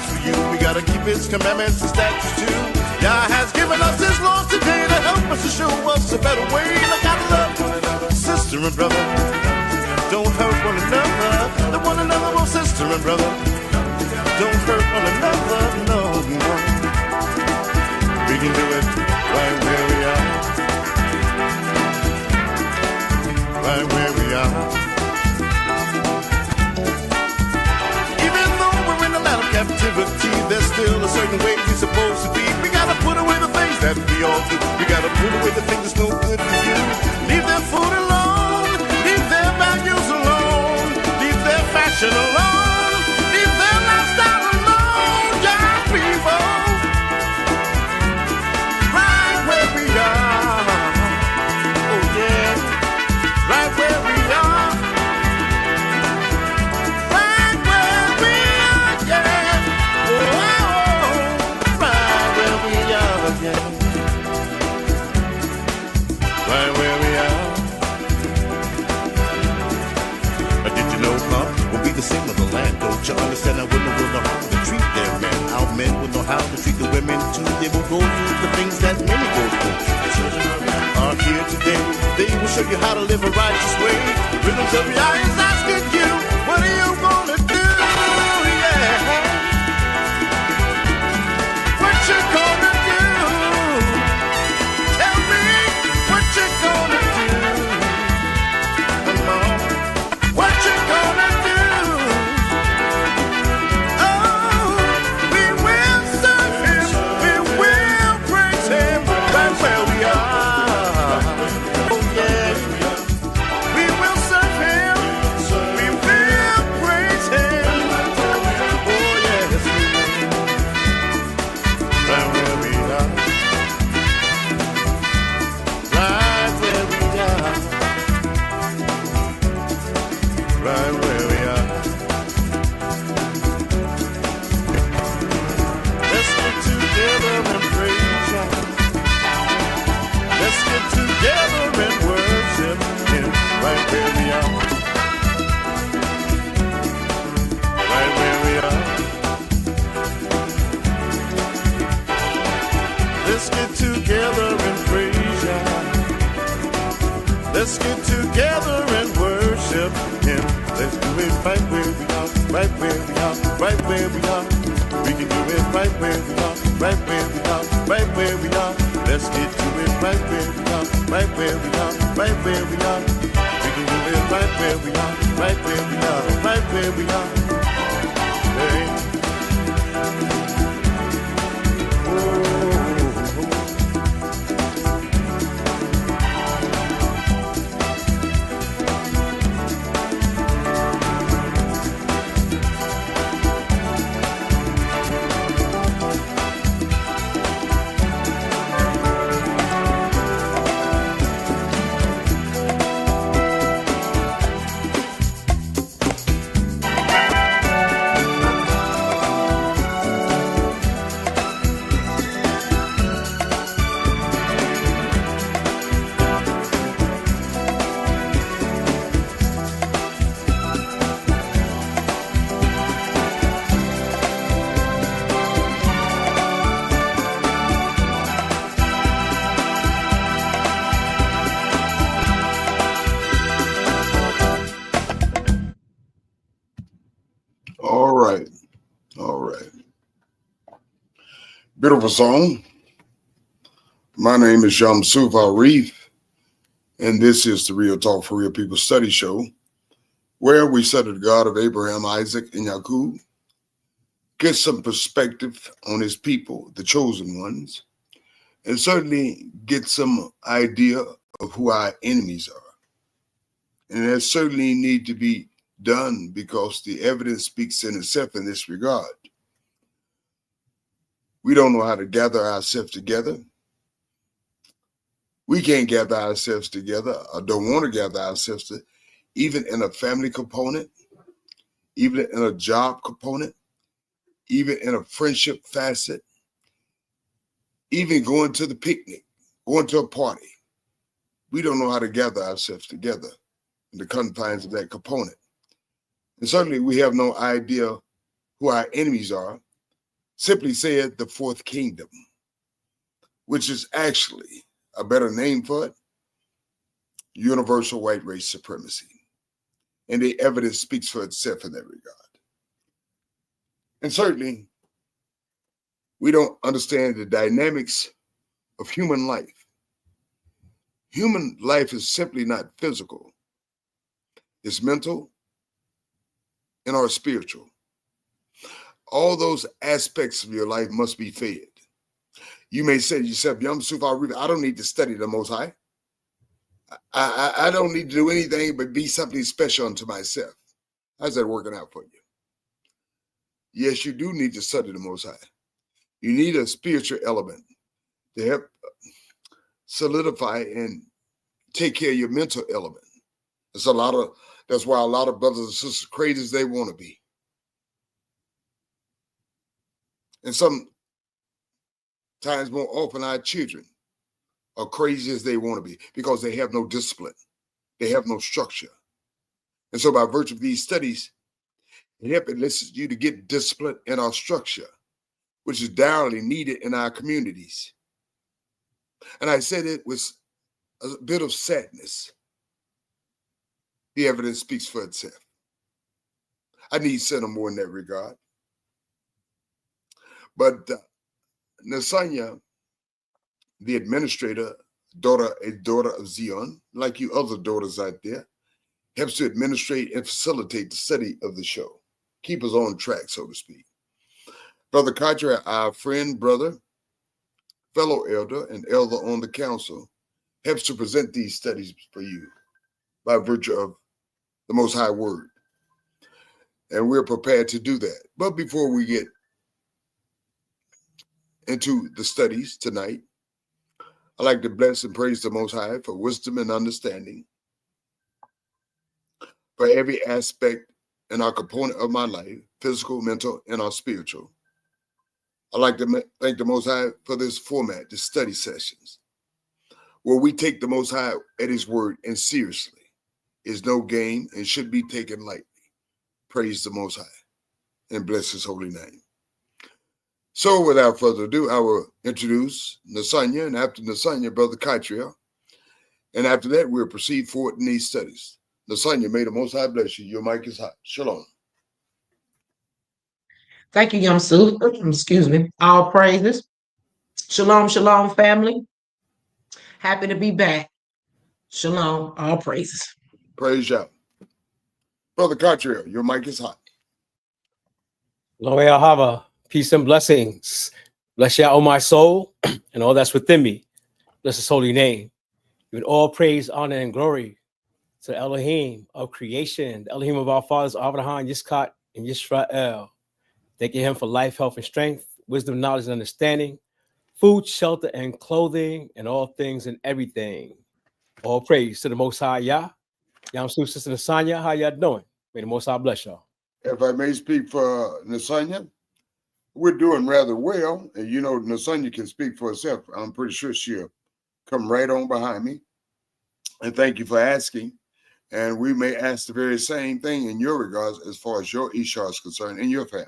provides for you. We gotta keep his commandments and statutes too. Yah has given us his laws today to help us to show us a better way. Look out, love, sister and brother. Don't hurt one another. Love one another, oh sister and brother. Don't hurt one another, no, no. We can do it right where we are. Right where we are. Even though we're in a land of captivity, there's still a certain way we're supposed to be. We gotta put away the things that we all do. We gotta put away the things that's no good for you. Leave their food alone. Leave their values alone. Leave their fashion alone. Leave their lifestyle alone. Young people. Right where we are. Oh yeah. Right where we are. Right where we are, yeah. Oh, right where we are, yeah. Right where we are. Did you know, huh? We'll be the same of the land. Don't you understand that women will know how to treat their men? Our men will know how to treat the women too. They will go through the things that many go through. Are here today. They will show you how to live a righteous way. Rhythms of your eyes asking you, what are you gonna do? Yeah. What you gonna do? Tell me what you gonna do. Come on. What you gonna do? Oh, we will serve him. We will praise him. Right where we are. Oh yeah. We will serve him. We will praise him. Oh yes. Right where we are. Right where we are. Right where we are. Let's get together and praise him. Let's get together and worship him. Right where we are. Right where we are. Let's get together and praise him. Let's get together and worship him. Let's do it right where we are. Right where we are. Right where we are. We can do it right where we are. Right where we are. Right where we are. Let's get to it right where we are. Right where we are. Right where we are. We can do it right where we are. Right where we are. Right where we are. Hey. All right. All right. Beautiful song. My name is Shamsuf Arif, and this is the Real Talk for Real People Study Show, where we study the God of Abraham, Isaac, and Jacob, get some perspective on his people, the chosen ones, and certainly get some idea of who our enemies are. And that certainly need to be done because the evidence speaks in itself in this regard. We don't know how to gather ourselves together. We can't gather ourselves together or don't want to gather ourselves to, even in a family component, even in a job component, even in a friendship facet, even going to the picnic, going to a party. We don't know how to gather ourselves together in the confines of that component. And certainly we have no idea who our enemies are simply said the fourth kingdom, which is actually a better name for it, universal white race supremacy. And the evidence speaks for itself in that regard. And certainly, we don't understand the dynamics of human life. Human life is simply not physical. It's mental and or spiritual. All those aspects of your life must be fed. You may say to yourself, Yom Sufar, I don't need to study the Most High. I don't need to do anything but be something special unto myself. How's that working out for you? Yes, you do need to study the Most High. You need a spiritual element to help solidify and take care of your mental element. That's why a lot of brothers and sisters crazy as they want to be. And sometimes more often our children are crazy as they want to be because they have no discipline. They have no structure. And so by virtue of these studies, it helps you to get discipline in our structure, which is direly needed in our communities. And I said it with a bit of sadness. The evidence speaks for itself. I need to say no more in that regard. But Nasanya, the administrator, a daughter of Zion, like you other daughters out there, helps to administrate and facilitate the study of the show. Keep us on track, so to speak. Brother Katra, our friend, brother, fellow elder, and elder on the council, helps to present these studies for you by virtue of the Most High Word. And we're prepared to do that. But before we get into the studies tonight, I'd like to bless and praise the Most High for wisdom and understanding for every aspect and our component of my life, physical, mental, and our spiritual. I'd like to thank the Most High for this format, the study sessions, where we take the Most High at his word and seriously. Is no game and should be taken lightly. Praise the Most High and bless his holy name. So without further ado, I will introduce Nasanya, and after Nasanya, Brother Kaitriel. And after that, we'll proceed forward in these studies. Nasanya, may the Most High bless you. Your mic is hot. Shalom. Thank you, Yamsu. Excuse me. All praises. Shalom, shalom, family. Happy to be back. Shalom, all praises. Praise Yah. Brother Kaitriel, your mic is hot. Lo Hava, peace and blessings. Bless Yah, O my soul, and all that's within me. Bless his holy name. Give all praise, honor, and glory to the Elohim of creation, the Elohim of our fathers, Abraham, Yitzchak, and Yisrael. Thanking him for life, health, and strength, wisdom, knowledge, and understanding, food, shelter, and clothing, and all things and everything. All praise to the Most High Yah. Yamsu, Sister Nasanya, how y'all doing? May the Most High bless y'all. If I may speak for Nasanya, we're doing rather well. And you know, Nasanya can speak for herself. I'm pretty sure she'll come right on behind me. And thank you for asking. And we may ask the very same thing in your regards as far as your Ishar is concerned in your family.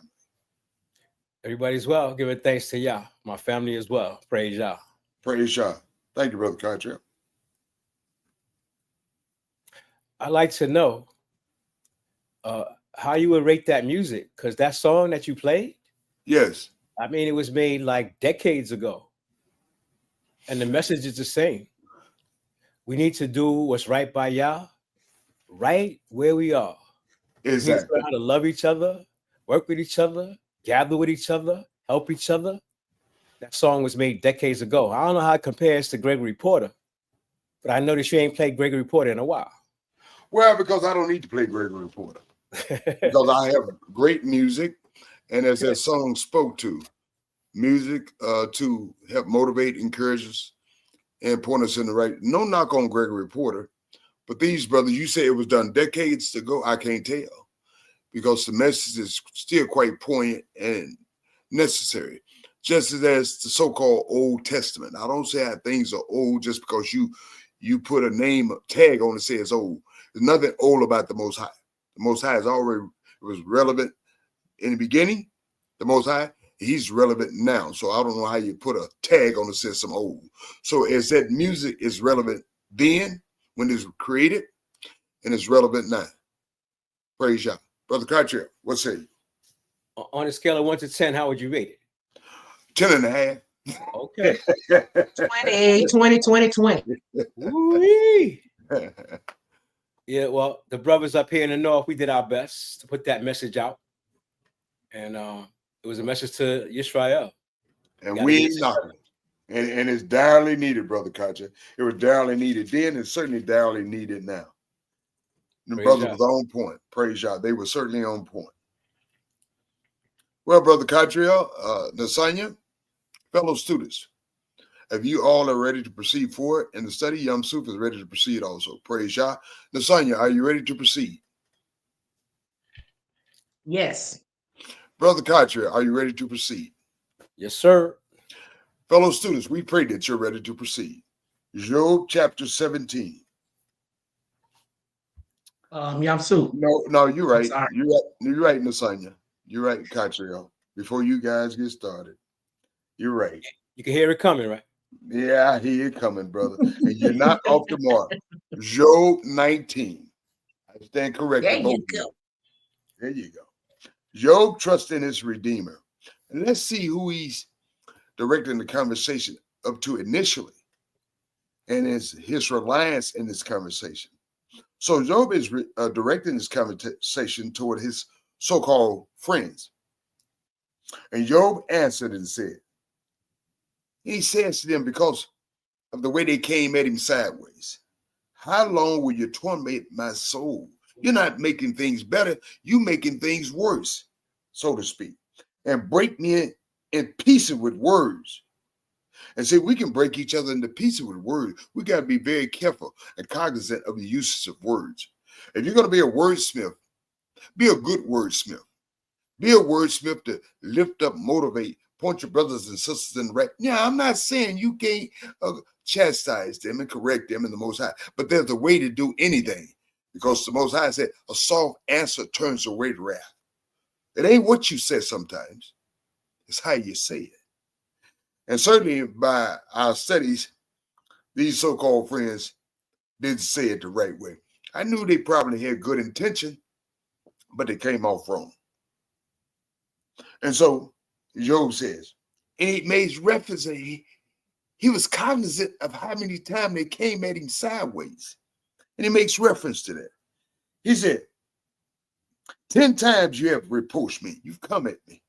Everybody's well. Give it thanks to Yah. My family as well. Praise Yah. Praise Yah. Thank you, Brother Kaitriel. I'd like to know how you would rate that music, because that song that you played, yes, I mean, it was made like decades ago, and the message is the same. We need to do what's right by Yah, right where we are. exactly. We need to learn how to love each other, work with each other, gather with each other, help each other. That song was made decades ago. I don't know how it compares to Gregory Porter, but I noticed you ain't played Gregory Porter in a while. Well, because I don't need to play Gregory Porter. Because I have great music, and as that song spoke to, music to help motivate, encourage us, and point us in the right. No knock on Gregory Porter, but these brothers, you say it was done decades ago. I can't tell, because the message is still quite poignant and necessary, just as the so-called Old Testament. I don't say that things are old just because you put a name tag on it, say it's old. There's nothing old about the Most High. The Most High is already, it was relevant in the beginning, the Most High, He's relevant now. So I don't know how you put a tag on the system old. So is that music is relevant then when it was created, and it's relevant now. Praise y'all. Brother Cartier, what say you? On a scale of 1 to 10, how would you rate it? 10 and a half. Okay. 20, 20, 20, 20. Woo-wee. Yeah, well, the brothers up here in the north, we did our best to put that message out. And it was a message to Yisrael. And we ain't knocking it. And it's direly needed, Brother Cartier. It was direly needed then, and certainly direly needed now. The brother was on point. Praise y'all. They were certainly on point. Well, Brother Catriel, Nasanya, fellow students, if you all are ready to proceed forward in the study, Yam Suf is ready to proceed also. Praise Yah. Nasanya, are you ready to proceed? Yes. Brother Catriel, are you ready to proceed? Yes, sir. Fellow students, we pray that you're ready to proceed. Job chapter 17. Yam Suf. No, you're right. You're right, Nasanya. You're right, Catriel. Before you guys get started, you're right. You can hear it coming, right? Yeah, I hear it coming, brother. And you're not off the mark. Job 19. I stand corrected. There you go. There you go. Job trusts in his Redeemer. And let's see who he's directing the conversation up to initially and his reliance in this conversation. So Job is directing this conversation toward his so-called friends. And Job answered and said, he says to them, because of the way they came at him sideways, how long will you torment my soul? You're not making things better. You're making things worse, so to speak, and break me in pieces with words. And see, we can break each other into pieces with words. We got to be very careful and cognizant of the uses of words. If you're going to be a wordsmith, be a good wordsmith. Be a wordsmith to lift up, motivate, point your brothers and sisters in the right. Yeah, I'm not saying you can't chastise them and correct them in the Most High, but there's a way to do anything, because the Most High said a soft answer turns away wrath. It ain't what you say sometimes, it's how you say it. And certainly by our studies, these so-called friends didn't say it the right way. I knew they probably had good intention, but they came off wrong. And so Job says, and he made reference, he was cognizant of how many times they came at him sideways. And he makes reference to that. He said, 10 times you have reproached me. You've come at me.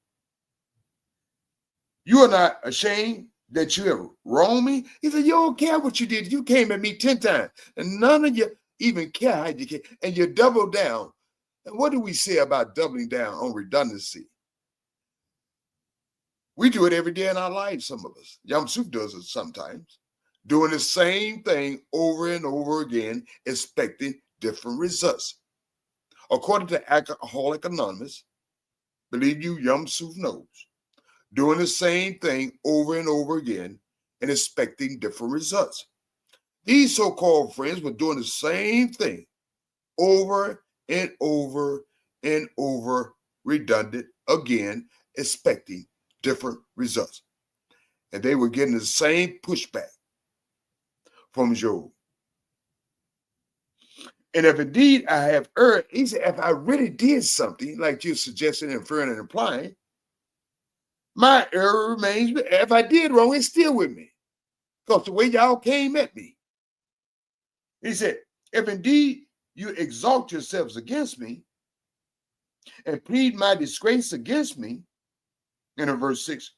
You are not ashamed that you have wronged me. He said, you don't care what you did. You came at me 10 times. And none of you even care how you came. And you double down. And what do we say about doubling down on redundancy? We do it every day in our lives, some of us. Yam Suf does it sometimes. Doing the same thing over and over again, expecting different results. According to Alcoholic Anonymous, believe you, Yam Suf knows, doing the same thing over and over again and expecting different results. These so-called friends were doing the same thing over and over and over, redundant, again, expecting different results. And they were getting the same pushback from Job. And if indeed I have erred, he said, if I really did something like you're suggesting, inferring, and implying, my error remains. If I did wrong, it's still with me, because the way y'all came at me. He said, if indeed you exalt yourselves against me and plead my disgrace against me, in verse 6,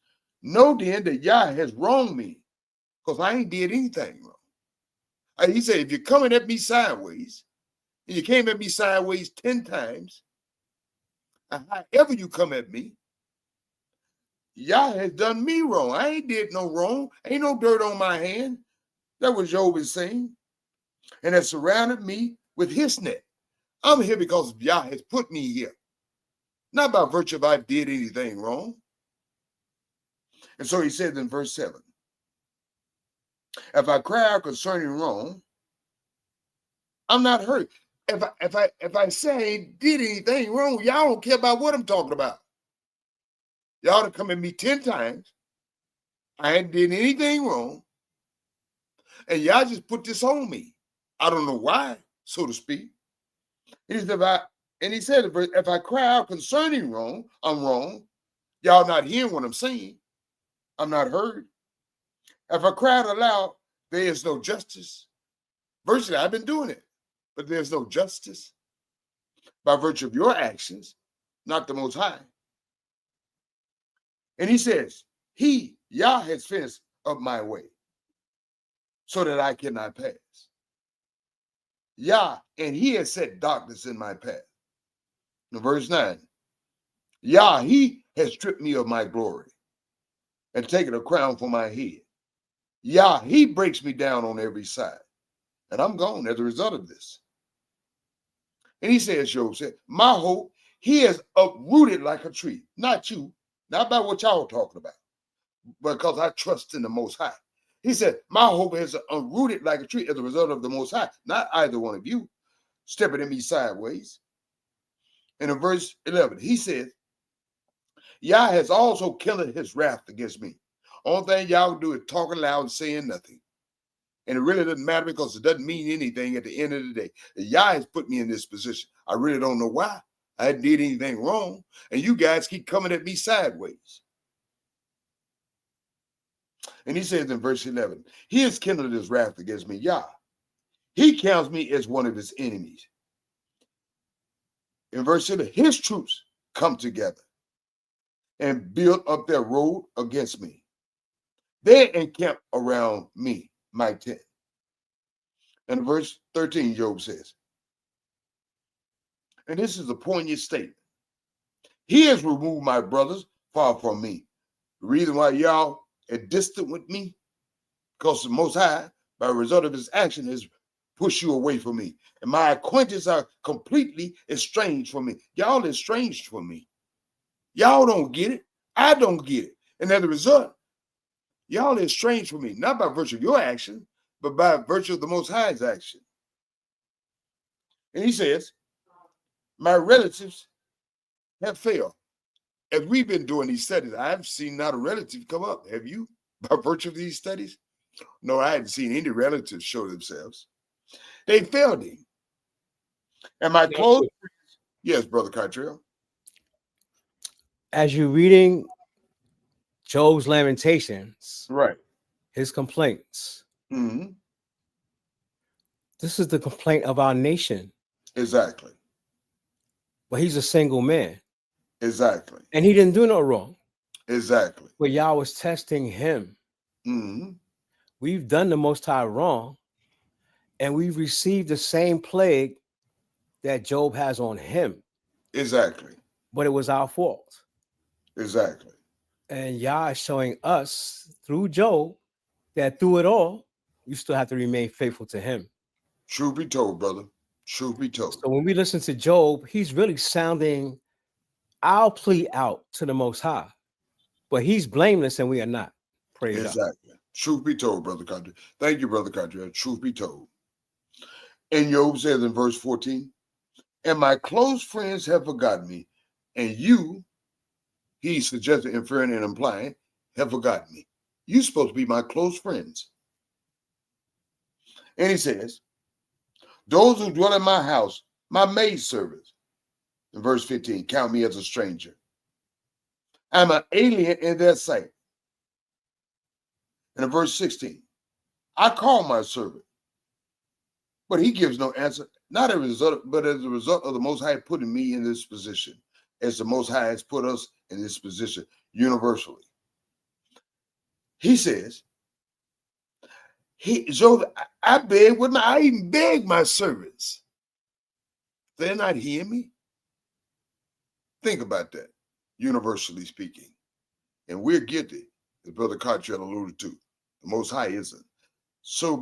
know then that Yah has wronged me, because I ain't did anything wrong. He said, if you're coming at me sideways, and you came at me sideways 10 times, and however you come at me, Yah has done me wrong. I ain't did no wrong. Ain't no dirt on my hand. That was Job is saying. And has surrounded me with his net. I'm here because Yah has put me here. Not by virtue of I did anything wrong. And so he says in verse 7, if I cry out concerning wrong, I'm not hurt. If I say I ain't did anything wrong, y'all don't care about what I'm talking about. Y'all to come at me 10 times. I hadn't did anything wrong. And y'all just put this on me. I don't know why, so to speak. He said, if I cry out concerning wrong, I'm wrong. Y'all not hearing what I'm saying. I'm not heard. If I cry out aloud, there is no justice. Virtually, I've been doing it, but there's no justice by virtue of your actions, not the Most High. And he says, Yah has fenced up my way so that I cannot pass. Yah, and he has set darkness in my path. In verse 9, Yah, he has stripped me of my glory and taken a crown for my head. Yah, he breaks me down on every side, and I'm gone as a result of this. And he says, Job said, my hope, he has uprooted like a tree. Not you, not about what y'all talking about, because I trust in the Most High. He said, my hope has uprooted like a tree as a result of the Most High, not either one of you stepping at me sideways. And in verse 11, he says, Yah has also kindled his wrath against me. Only thing y'all do is talking loud and saying nothing. And it really doesn't matter because it doesn't mean anything at the end of the day. Yah has put me in this position. I really don't know why. I hadn't did anything wrong. And you guys keep coming at me sideways. And he says in verse 11, he has kindled his wrath against me, Yah. He counts me as one of his enemies. In verse 11, his troops come together and build up their road against me. They encamp around me, my tent. And verse 13, Job says, and this is a poignant statement. He has removed my brothers far from me. The reason why y'all are distant with me, because the Most High, by result of his action, has pushed you away from me. And my acquaintances are completely estranged from me. Y'all estranged from me. Y'all don't get it. I don't get it. And as a result, y'all estranged from me, not by virtue of your action, but by virtue of the Most High's action. And he says, my relatives have failed. As we've been doing these studies, I haven't seen not a relative come up. Have you? By virtue of these studies? No, I hadn't seen any relatives show themselves. They failed him. And my close friends, yes, Brother Cottrell. As you're reading Job's lamentations, Right. his complaints, Mm-hmm. this is the complaint of our nation. Exactly. But he's a single man. Exactly. And he didn't do no wrong. Exactly. But Yah was testing him. Mm-hmm. We've done the Most High wrong, and we've received the same plague that Job has on him. Exactly. But it was our fault. Exactly. And Yah is showing us through Job that through it all, you still have to remain faithful to him. Truth be told, brother. Truth be told. So when we listen to Job, he's really sounding our plea out to the Most High. But he's blameless and we are not. Praise God. Exactly. Truth be told, Brother Cottrell. Thank you, Brother Cottrell. Truth be told. And Job says in verse 14, and my close friends have forgotten me, and you, he suggested, inferring and implying, have forgotten me. You're supposed to be my close friends. And he says, those who dwell in my house, my maidservants, in verse 15, count me as a stranger. I'm an alien in their sight. And in verse 16, I call my servant, but he gives no answer, not as a result, but as a result of the Most High putting me in this position, as the Most High has put us in this position universally. He says, I even beg my servants. They're not hearing me. Think about that, universally speaking. And we're guilty, as Brother Cottrell alluded to. The Most High isn't. So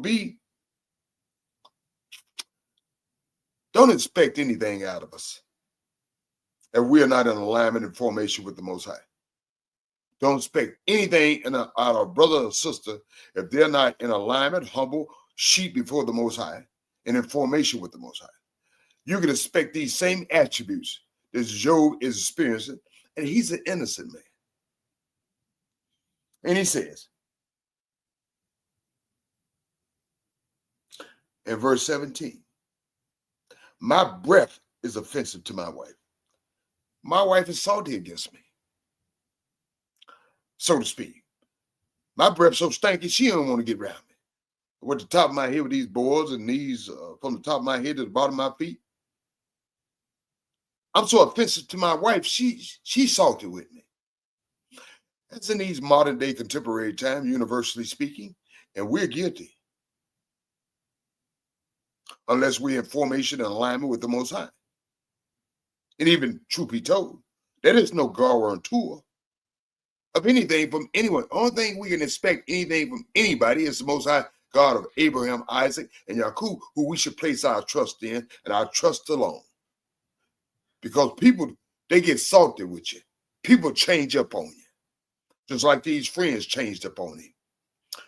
don't expect anything out of us if we are not in alignment and formation with the Most High. Don't expect anything out of a brother or sister if they're not in alignment, humble, sheep before the Most High, and in formation with the Most High. You can expect these same attributes that Job is experiencing, and he's an innocent man. And he says in verse 17, my breath is offensive to my wife. My wife is salty against me, so to speak. My breath so stanky, she don't want to get around me. With the top of my head with these boils and these, from the top of my head to the bottom of my feet. I'm so offensive to my wife, she's salty with me. That's in these modern day contemporary times, universally speaking, and we're guilty. Unless we're in formation and alignment with the Most High. And even, truth be told, there is no guarantor of anything from anyone. Only thing we can expect anything from anybody is the Most High God of Abraham, Isaac, and Jacob, who we should place our trust in and our trust alone. Because people, they get salty with you. People change up on you. Just like these friends changed up on him.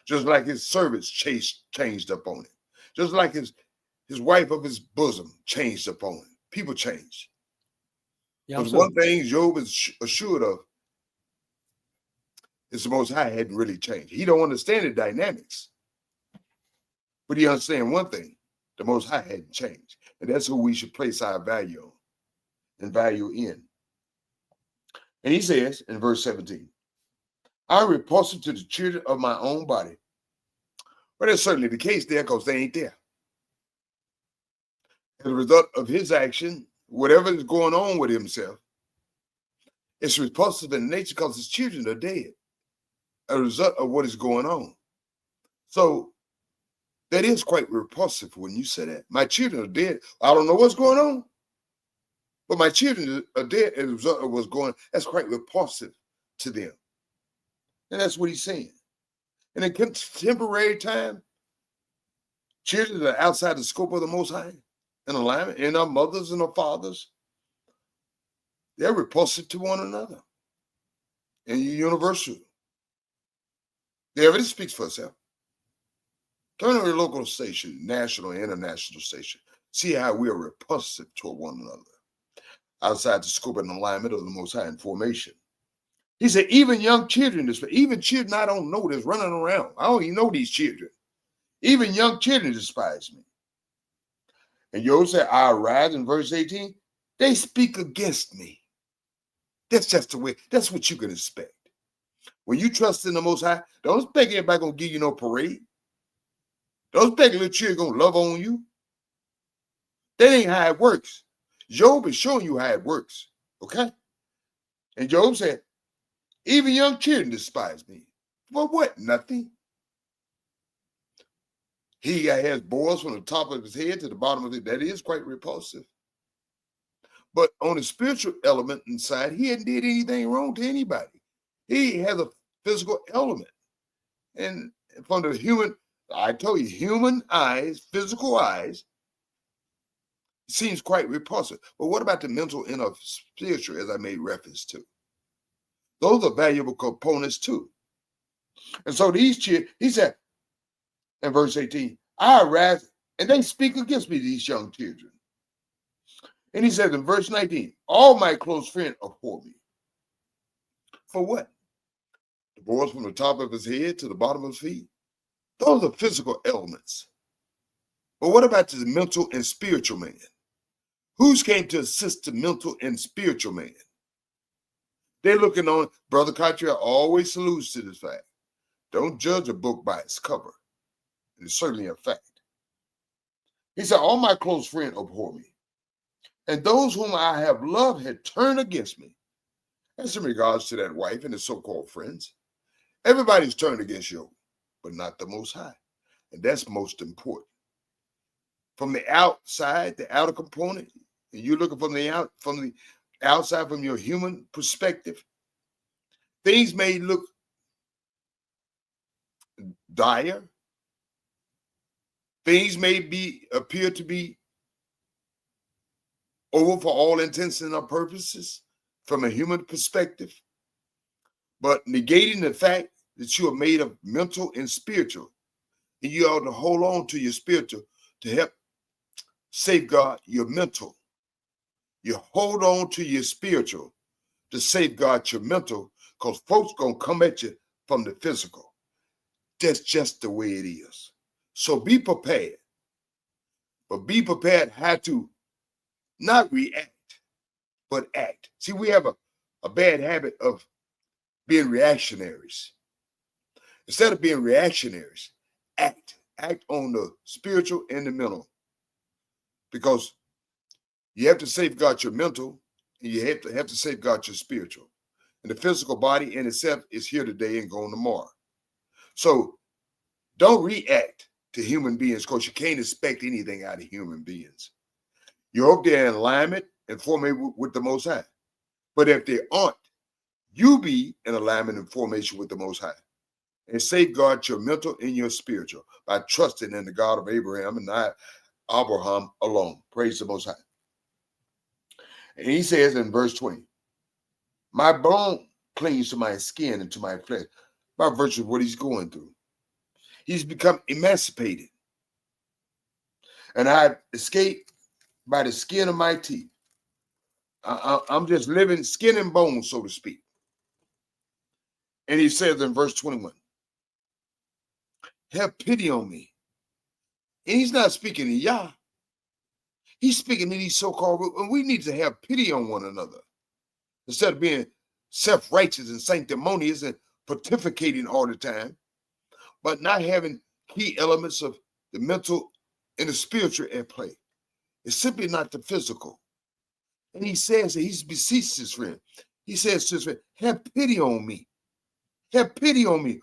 Just like his servants changed up on him. Just like his wife of his bosom changed up on him. People change. Because one thing Job is assured of is the Most High hadn't really changed. He don't understand the dynamics. But he understands one thing. The Most High hadn't changed. And that's who we should place our value on and value in. And he says in verse 17, I am repulsive to the children of my own body. Well, that's certainly the case there because they ain't there. As a result of his action, whatever is going on with himself, it's repulsive in nature because his children are dead. As a result of what is going on. So that is quite repulsive when you say that. My children are dead. I don't know what's going on, but my children are dead as a result of what's going on. That's quite repulsive to them. And that's what he's saying. And in contemporary time, children that are outside the scope of the Most High in alignment, and our mothers and our fathers, they're repulsive to one another. And universal. The evidence speaks for itself. Turn to your local station, national and international station. See how we are repulsive toward one another. Outside the scope and alignment of the Most High in formation. He said, even young children, even children I don't know that's running around. I don't even know these children. Even young children despise me. And Job said, I arise in verse 18. They speak against me. That's just the way, that's what you can expect. When you trust in the Most High, don't expect everybody gonna give you no parade. Don't expect little children gonna love on you. That ain't how it works. Job is showing you how it works. Okay? And Job said, even young children despise me. For what? Nothing. He has boils from the top of his head to the bottom of it. That is quite repulsive. But on the spiritual element inside, he hadn't did anything wrong to anybody. He has a physical element. And from the human, I told you, human eyes, physical eyes, it seems quite repulsive. But what about the mental and of spiritual, as I made reference to? Those are valuable components too. And so these children, he said in verse 18, I arise and they speak against me, these young children. And he says in verse 19, all my close friends abhor me. For what? The boils from the top of his head to the bottom of his feet. Those are physical elements. But what about the mental and spiritual man? Who's came to assist the mental and spiritual man? They're looking on, Brother Cartier always alludes to this fact. Don't judge a book by its cover. And it's certainly a fact. He said, all my close friends abhor me. And those whom I have loved had turned against me. That's in regards to that wife and the so-called friends. Everybody's turned against you, but not the Most High. And that's most important. From the outside, the outer component, and you're looking from the outside, from your human perspective, things may look dire. Things may appear to be over for all intents and purposes from a human perspective, but negating the fact that you are made of mental and spiritual, and you ought to hold on to your spiritual to help safeguard your mental. You hold on to your spiritual to safeguard your mental, because folks gonna come at you from the physical. That's just the way it is. So be prepared. But be prepared how to not react, but act. See, we have a bad habit of being reactionaries. Instead of being reactionaries, act. Act on the spiritual and the mental. Because you have to safeguard your mental, and you have to safeguard your spiritual. And the physical body in itself is here today and gone tomorrow. So don't react to human beings, because you can't expect anything out of human beings. You hope they're in alignment and formation with the Most High. But if they aren't, you be in alignment and formation with the Most High. And safeguard your mental and your spiritual by trusting in the God of Abraham and not Abraham alone. Praise the Most High. And he says in verse 20, my bone clings to my skin and to my flesh by virtue of what he's going through. He's become emancipated. And I've escaped by the skin of my teeth. I'm just living skin and bone, so to speak. And he says in verse 21, have pity on me. And he's not speaking to Yah. He's speaking to these so-called, and we need to have pity on one another. Instead of being self-righteous and sanctimonious and pontificating all the time, but not having key elements of the mental and the spiritual at play. It's simply not the physical. And he says that he's beseeched his friend. He says to his friend, have pity on me. Have pity on me,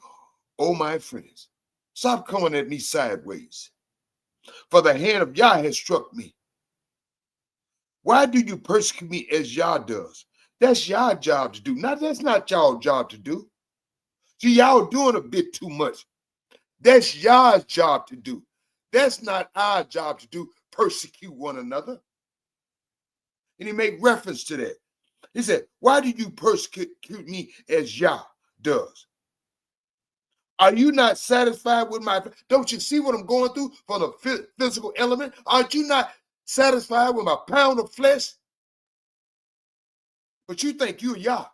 oh my friends. Stop coming at me sideways. For the hand of Yah has struck me. Why do you persecute me as Yah does? That's Yah's job to do. That's not y'all's job to do. See, y'all doing a bit too much. That's Yah's job to do. That's not our job to do, persecute one another. And he made reference to that. He said, why do you persecute me as Yah does? Are you not satisfied with my, don't you see what I'm going through for the physical element? Aren't you not satisfied with my pound of flesh? But you think you're Yah.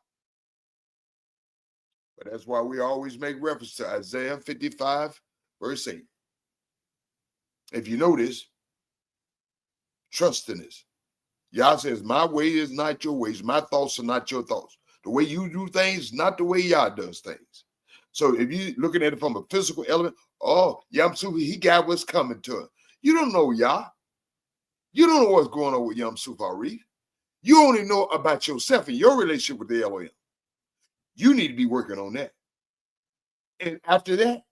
But that's why we always make reference to Isaiah 55, verse 8. If you notice, trust in this. Yah says, my way is not your ways. My thoughts are not your thoughts. The way you do things, not the way Yah does things. So if you're looking at it from a physical element, oh, Yom Sufa, he got what's coming to him. You don't know Yah. You don't know what's going on with Yom Sufa Reef. You only know about yourself and your relationship with the Elohim. You need to be working on that. And after that,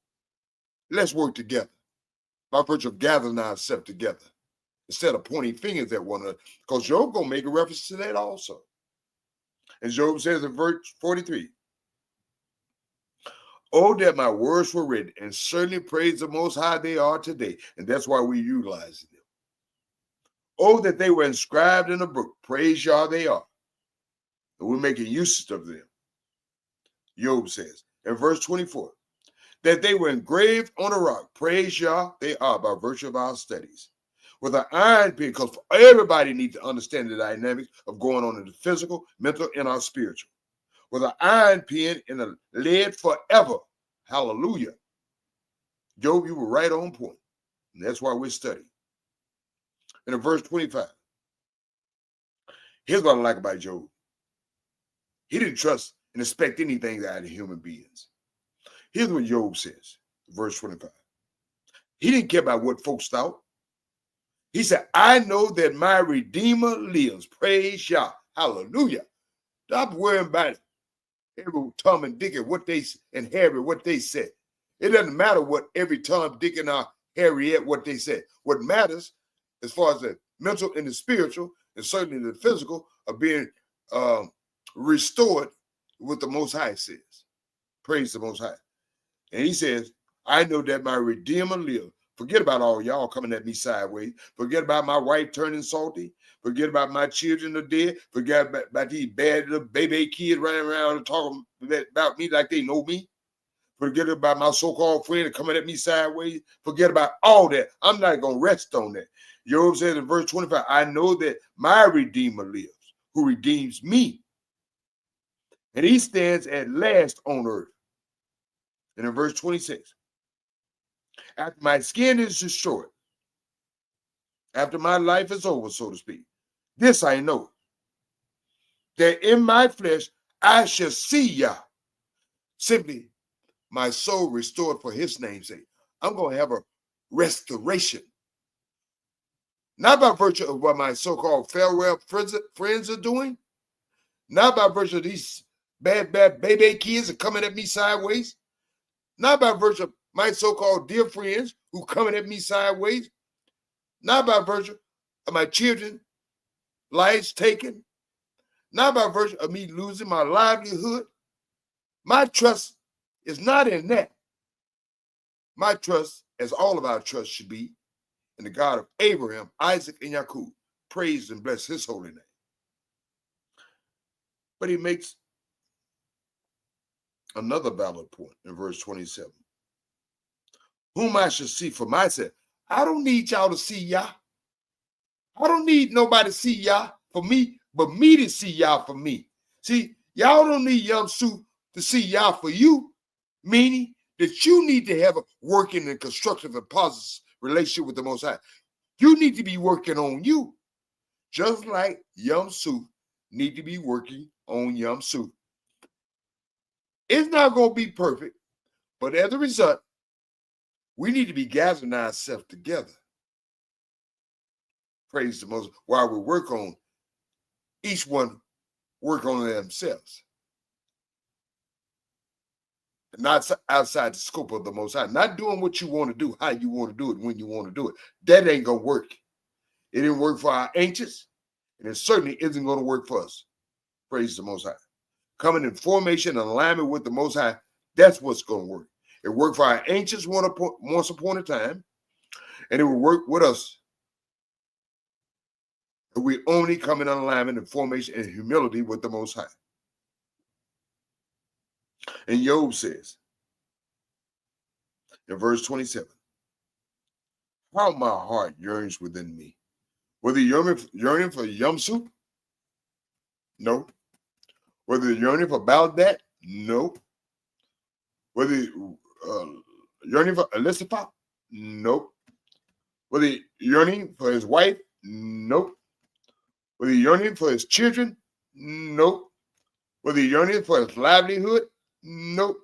let's work together by virtue of gathering ourselves together instead of pointing fingers at one another, because Job going to make a reference to that also. And Job says in verse 43, oh, that my words were written, and certainly praise the Most High they are today. And that's why we're utilizing them. Oh, that they were inscribed in a book. Praise Yah they are. And we're making use of them. Job says in verse 24, that they were engraved on a rock. Praise Yah they are by virtue of our studies. With an iron pen, because everybody needs to understand the dynamics of going on in the physical, mental, and our spiritual. With an iron pen and a lead forever. Hallelujah. Job, you were right on point. And that's why we're studying. And in verse 25, here's what I like about Job. He didn't trust and expect anything out of human beings. Here's what Job says, verse 25. He didn't care about what folks thought. He said, I know that my Redeemer lives. Praise Yah. Hallelujah. Stop worrying about every Tom and Dick and what they and Harry, what they said. It doesn't matter what every Tom, Dick, and Harriet, what they said. What matters, as far as the mental and the spiritual, and certainly the physical, are being restored what the Most High says. Praise the Most High. And he says, I know that my Redeemer lives. Forget about all y'all coming at me sideways. Forget about my wife turning salty. Forget about my children are dead. Forget about these bad little baby kids running around and talking about me like they know me. Forget about my so-called friend coming at me sideways. Forget about all that. I'm not going to rest on that. Job says in verse 25, I know that my Redeemer lives, who redeems me. And he stands at last on earth. And in verse 26, after my skin is destroyed, after my life is over, so to speak, this I know, that in my flesh I shall see Yah. Simply, my soul restored for his name's sake. I'm going to have a restoration. Not by virtue of what my so-called farewell friends are doing. Not by virtue of these bad baby kids are coming at me sideways. Not by virtue of my so-called dear friends who coming at me sideways. Not by virtue of my children lives taken. Not by virtue of me losing my livelihood. My trust is not in that. My trust, as all of our trust should be, in the God of Abraham, Isaac, and Jacob. Praise and bless his holy name. But he makes another valid point in verse 27. Whom I shall see for myself. I don't need y'all to see Yah. I don't need nobody to see Yah for me, but me to see Yah for me. See, y'all don't need Yum Su to see Yah for you, meaning that you need to have a working and constructive and positive relationship with the Most High. You need to be working on you, just like Yum Su need to be working on Yum Su. It's not going to be perfect, but as a result, we need to be gathering ourselves together. Praise the Most, while we work on, each one work on themselves. Not outside the scope of the Most High. Not doing what you want to do, how you want to do it, when you want to do it. That ain't going to work. It didn't work for our ancients, and it certainly isn't going to work for us. Praise the Most High. Coming in formation and alignment with the Most High, that's what's going to work. It worked for our ancients once upon a time, and it will work with us. If we only come in alignment and formation and humility with the Most High. And Job says, in verse 27, how my heart yearns within me. Whether you're yearning for Yum Soup? No. Whether you're yearning for Baldat? No. Whether you're yearning for Elisapha? Nope. Whether you're yearning for his wife? Nope. Whether you're yearning for his children? Nope. Whether you're yearning for his livelihood? Nope.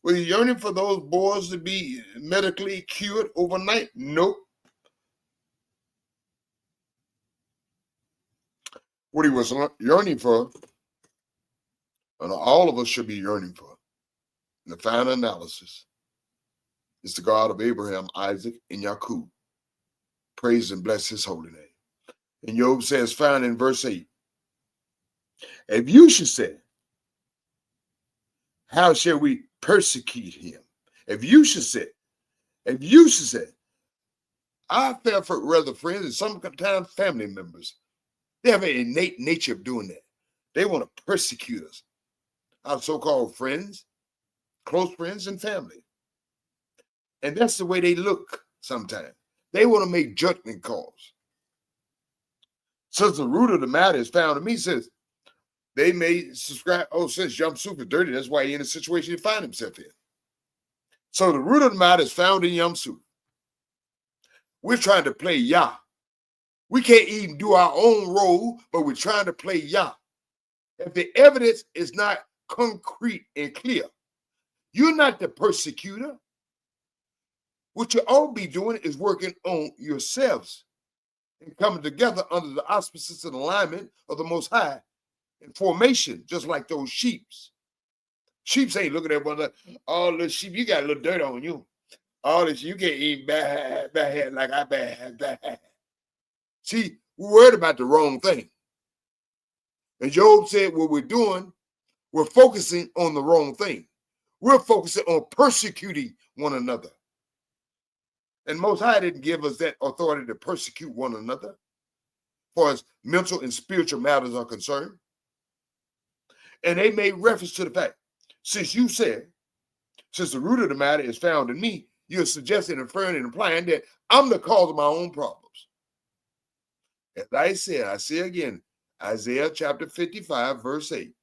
Whether you're yearning for those boys to be medically cured overnight? Nope. What he was yearning for, and all of us should be yearning for, in the final analysis, is the God of Abraham, Isaac, and Jacob. Praise and bless his holy name. And Job says, found in verse 8, if you should say, how shall we persecute him? If you should say, I feel for rather friends and sometimes family members, they have an innate nature of doing that. They want to persecute us, our so-called friends, close friends, and family. And that's the way they look sometimes. They want to make judgment calls. Since the root of the matter is found in me, says they may subscribe, since Yum Soup is dirty, that's why he's in the situation he find himself in. So the root of the matter is found in Yum Soup. We're trying to play Yah. We can't even do our own role, but we're trying to play Yah. If the evidence is not concrete and clear, you're not the persecutor. What you all be doing is working on yourselves and coming together under the auspices and alignment of the Most High in formation, just like those sheeps. Sheeps ain't looking at one another. Oh, little sheep, you got a little dirt on you. All this, you can't eat bad like I bad. See, we're worried about the wrong thing. And Job said what we're doing, we're focusing on the wrong thing. We're focusing on persecuting one another. And Most High didn't give us that authority to persecute one another, as far as mental and spiritual matters are concerned. And they made reference to the fact, since the root of the matter is found in me, you're suggesting, inferring, and implying that I'm the cause of my own problems. As I said, I say again, Isaiah chapter 55, verse 8.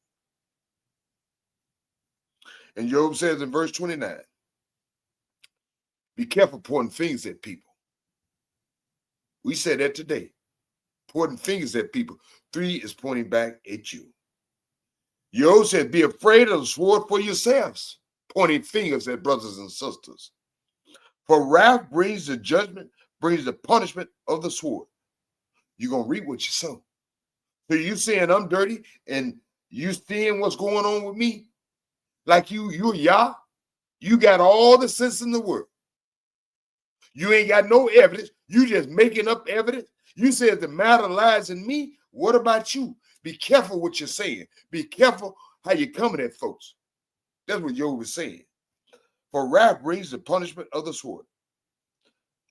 And Job says in verse 29, Be careful pointing fingers at people. We said that today. Pointing fingers at people. 3 is pointing back at you. Yo said, be afraid of the sword for yourselves, pointing fingers at brothers and sisters. For wrath brings the judgment, brings the punishment of the sword. You're going to reap what you sow. So you saying I'm dirty and you seeing what's going on with me? Like you're Yah? You got all the sense in the world. You ain't got no evidence. You just making up evidence. You said the matter lies in me. What about you? Be careful what you're saying. Be careful how you're coming at folks. That's what Job was saying. For wrath brings the punishment of the sword,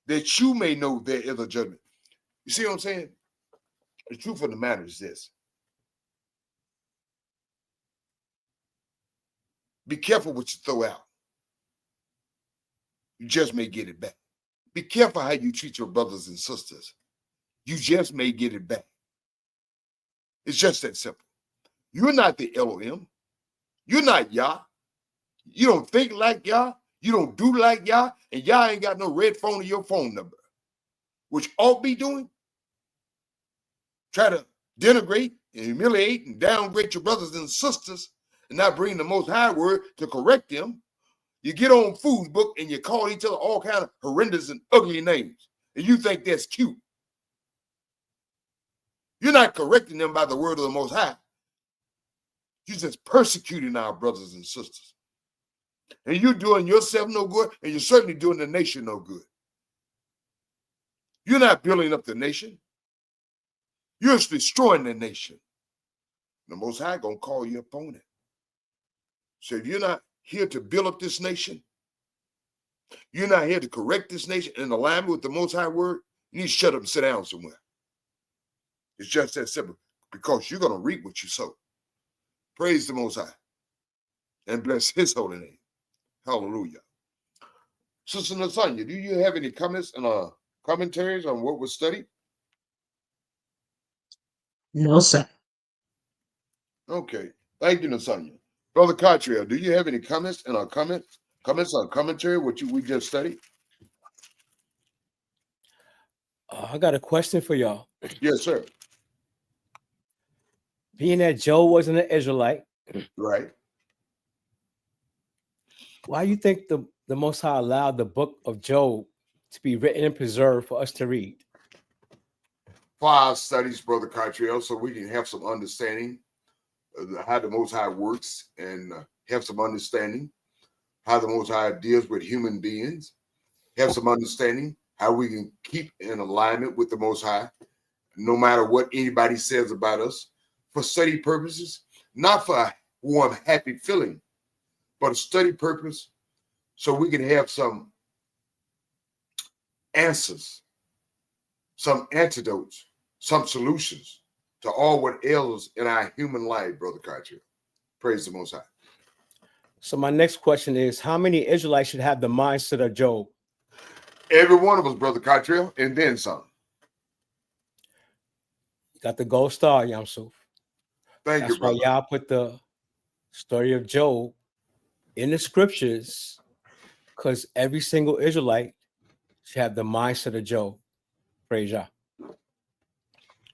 that you may know there is a judgment. You see what I'm saying? The truth of the matter is this. Be careful what you throw out. You just may get it back. Be careful how you treat your brothers and sisters. You just may get it back. It's just that simple. You're not the Elohim. You're not Yah. You don't think like Yah. You don't do like Yah. And Yah ain't got no red phone in your phone number. Which ought be doing. Try to denigrate and humiliate and downgrade your brothers and sisters and not bring the Most High word to correct them. You get on Facebook and you call each other all kind of horrendous and ugly names. And you think that's cute. You're not correcting them by the word of the Most High. You're just persecuting our brothers and sisters. And you're doing yourself no good, and you're certainly doing the nation no good. You're not building up the nation. You're destroying the nation. The Most High gonna call you upon it. So if you're not here to build up this nation, you're not here to correct this nation in alignment with the Most High word, you need to shut up and sit down somewhere. It's just that simple, because you're going to reap what you sow. Praise the Most High and bless his holy name. Hallelujah. Sister Nasanya, do you have any comments and commentaries on what was studied? No, sir. Okay. Thank you, Nasanya. Brother Cottrell, do you have any comments and comments on commentary, what we just studied? I got a question for y'all. Yes, sir. Being that Job wasn't an Israelite, Right. why do you think the Most High allowed the book of Job to be written and preserved for us to read? For our studies, Brother Cottrell, so we can have some understanding of how the Most High works and have some understanding how the Most High deals with human beings, have some understanding how we can keep in alignment with the Most High, no matter what anybody says about us, for study purposes, not for a warm, happy feeling, but a study purpose so we can have some answers, some antidotes, some solutions to all what ails in our human life, Brother Cottrell. Praise the Most High. So my next question is, how many Israelites should have the mindset of Job? Every one of us, Brother Cottrell, and then some. Got the gold star, Yamsuf. Thank That's you, brother. why y'all put the story of Job in the scriptures, because every single Israelite should have the mindset of Job. Praise Yah.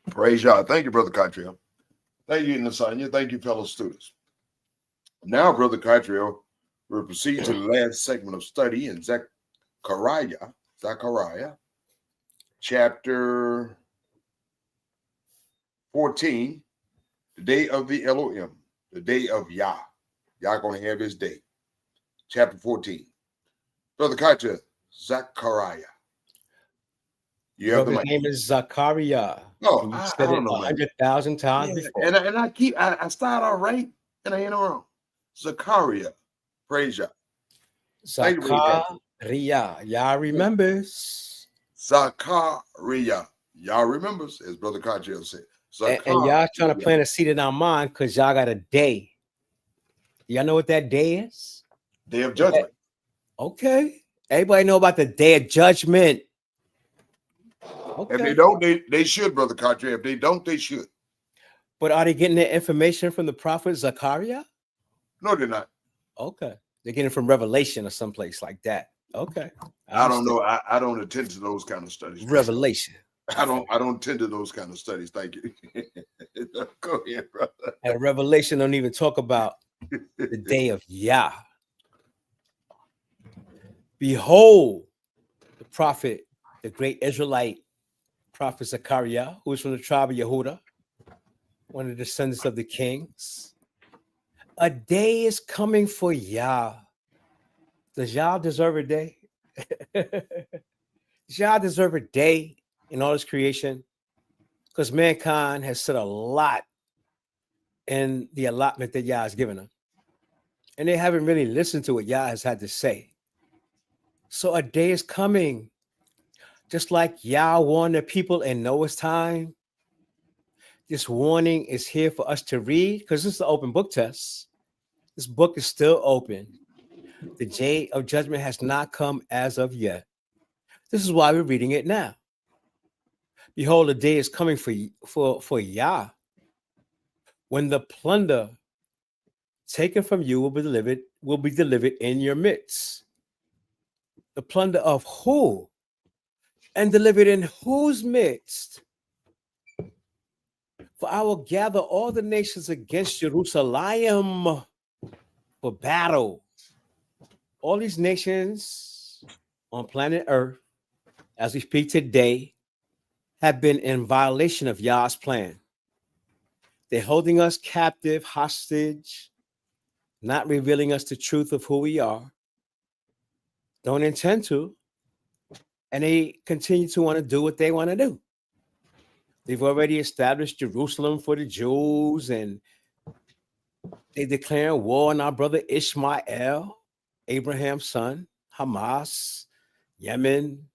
Praise Yah. Thank you, Brother Cottrell. Thank you, Nasanya. Thank you, fellow students. Now, Brother Cottrell, we'll proceed to the last segment of study in Zechariah, chapter 14, the day of the Elohim, the day of Yah. Yah gonna have his day. Chapter 14. Brother Cottrell, Zechariah. You have the His mic. name is Zachariah. Oh, And you I said don't it know, man. 100,000 times Yeah, before. and I start all right, and I ain't wrong. Zechariah. Praise Yah. Thank you, Brother Cottrell. Zachariah. Y'all remembers. Zachariah. Y'all remembers, as Brother Cottrell said. And y'all trying to Zachariah. plant a seed in our mind because y'all got a day. Y'all know what that day is? Day of judgment. Okay. Everybody know about the day of judgment. If Okay. they don't, they should, Brother Cottrell. If they don't, they should. But are they getting their information from the prophet Zachariah? No, they're not. Okay. They're getting it from Revelation or someplace like that. Okay. I don't know. I don't attend to those kind of studies. Revelation. I don't attend to those kind of studies. Thank you. Go ahead, brother. And Revelation don't even talk about the day of Yah. Behold, the prophet, the great Israelite prophet Zechariah, who is from the tribe of Yehuda, one of the descendants of the kings. A day is coming for Yah. Does Yah deserve a day? Does Yah deserve a day in all his creation? Because mankind has said a lot in the allotment that Yah has given them. And they haven't really listened to what Yah has had to say. So a day is coming. Just like Yah warned the people in Noah's time. This warning is here for us to read because this is an open book test. This book is still open. The day of judgment has not come as of yet. This is why we're reading it now. Behold, the day is coming for Yah, when the plunder taken from you will be delivered in your midst. The plunder of who? And delivered in whose midst? For I will gather all the nations against Jerusalem for battle. All these nations on planet Earth, as we speak today, have been in violation of Yah's plan. They're holding us captive, hostage, not revealing us the truth of who we are. Don't intend to. And they continue to want to do what they want to do. They've already established Jerusalem for the Jews, and they declare war on our brother Ishmael, Abraham's son, Hamas, Yemen,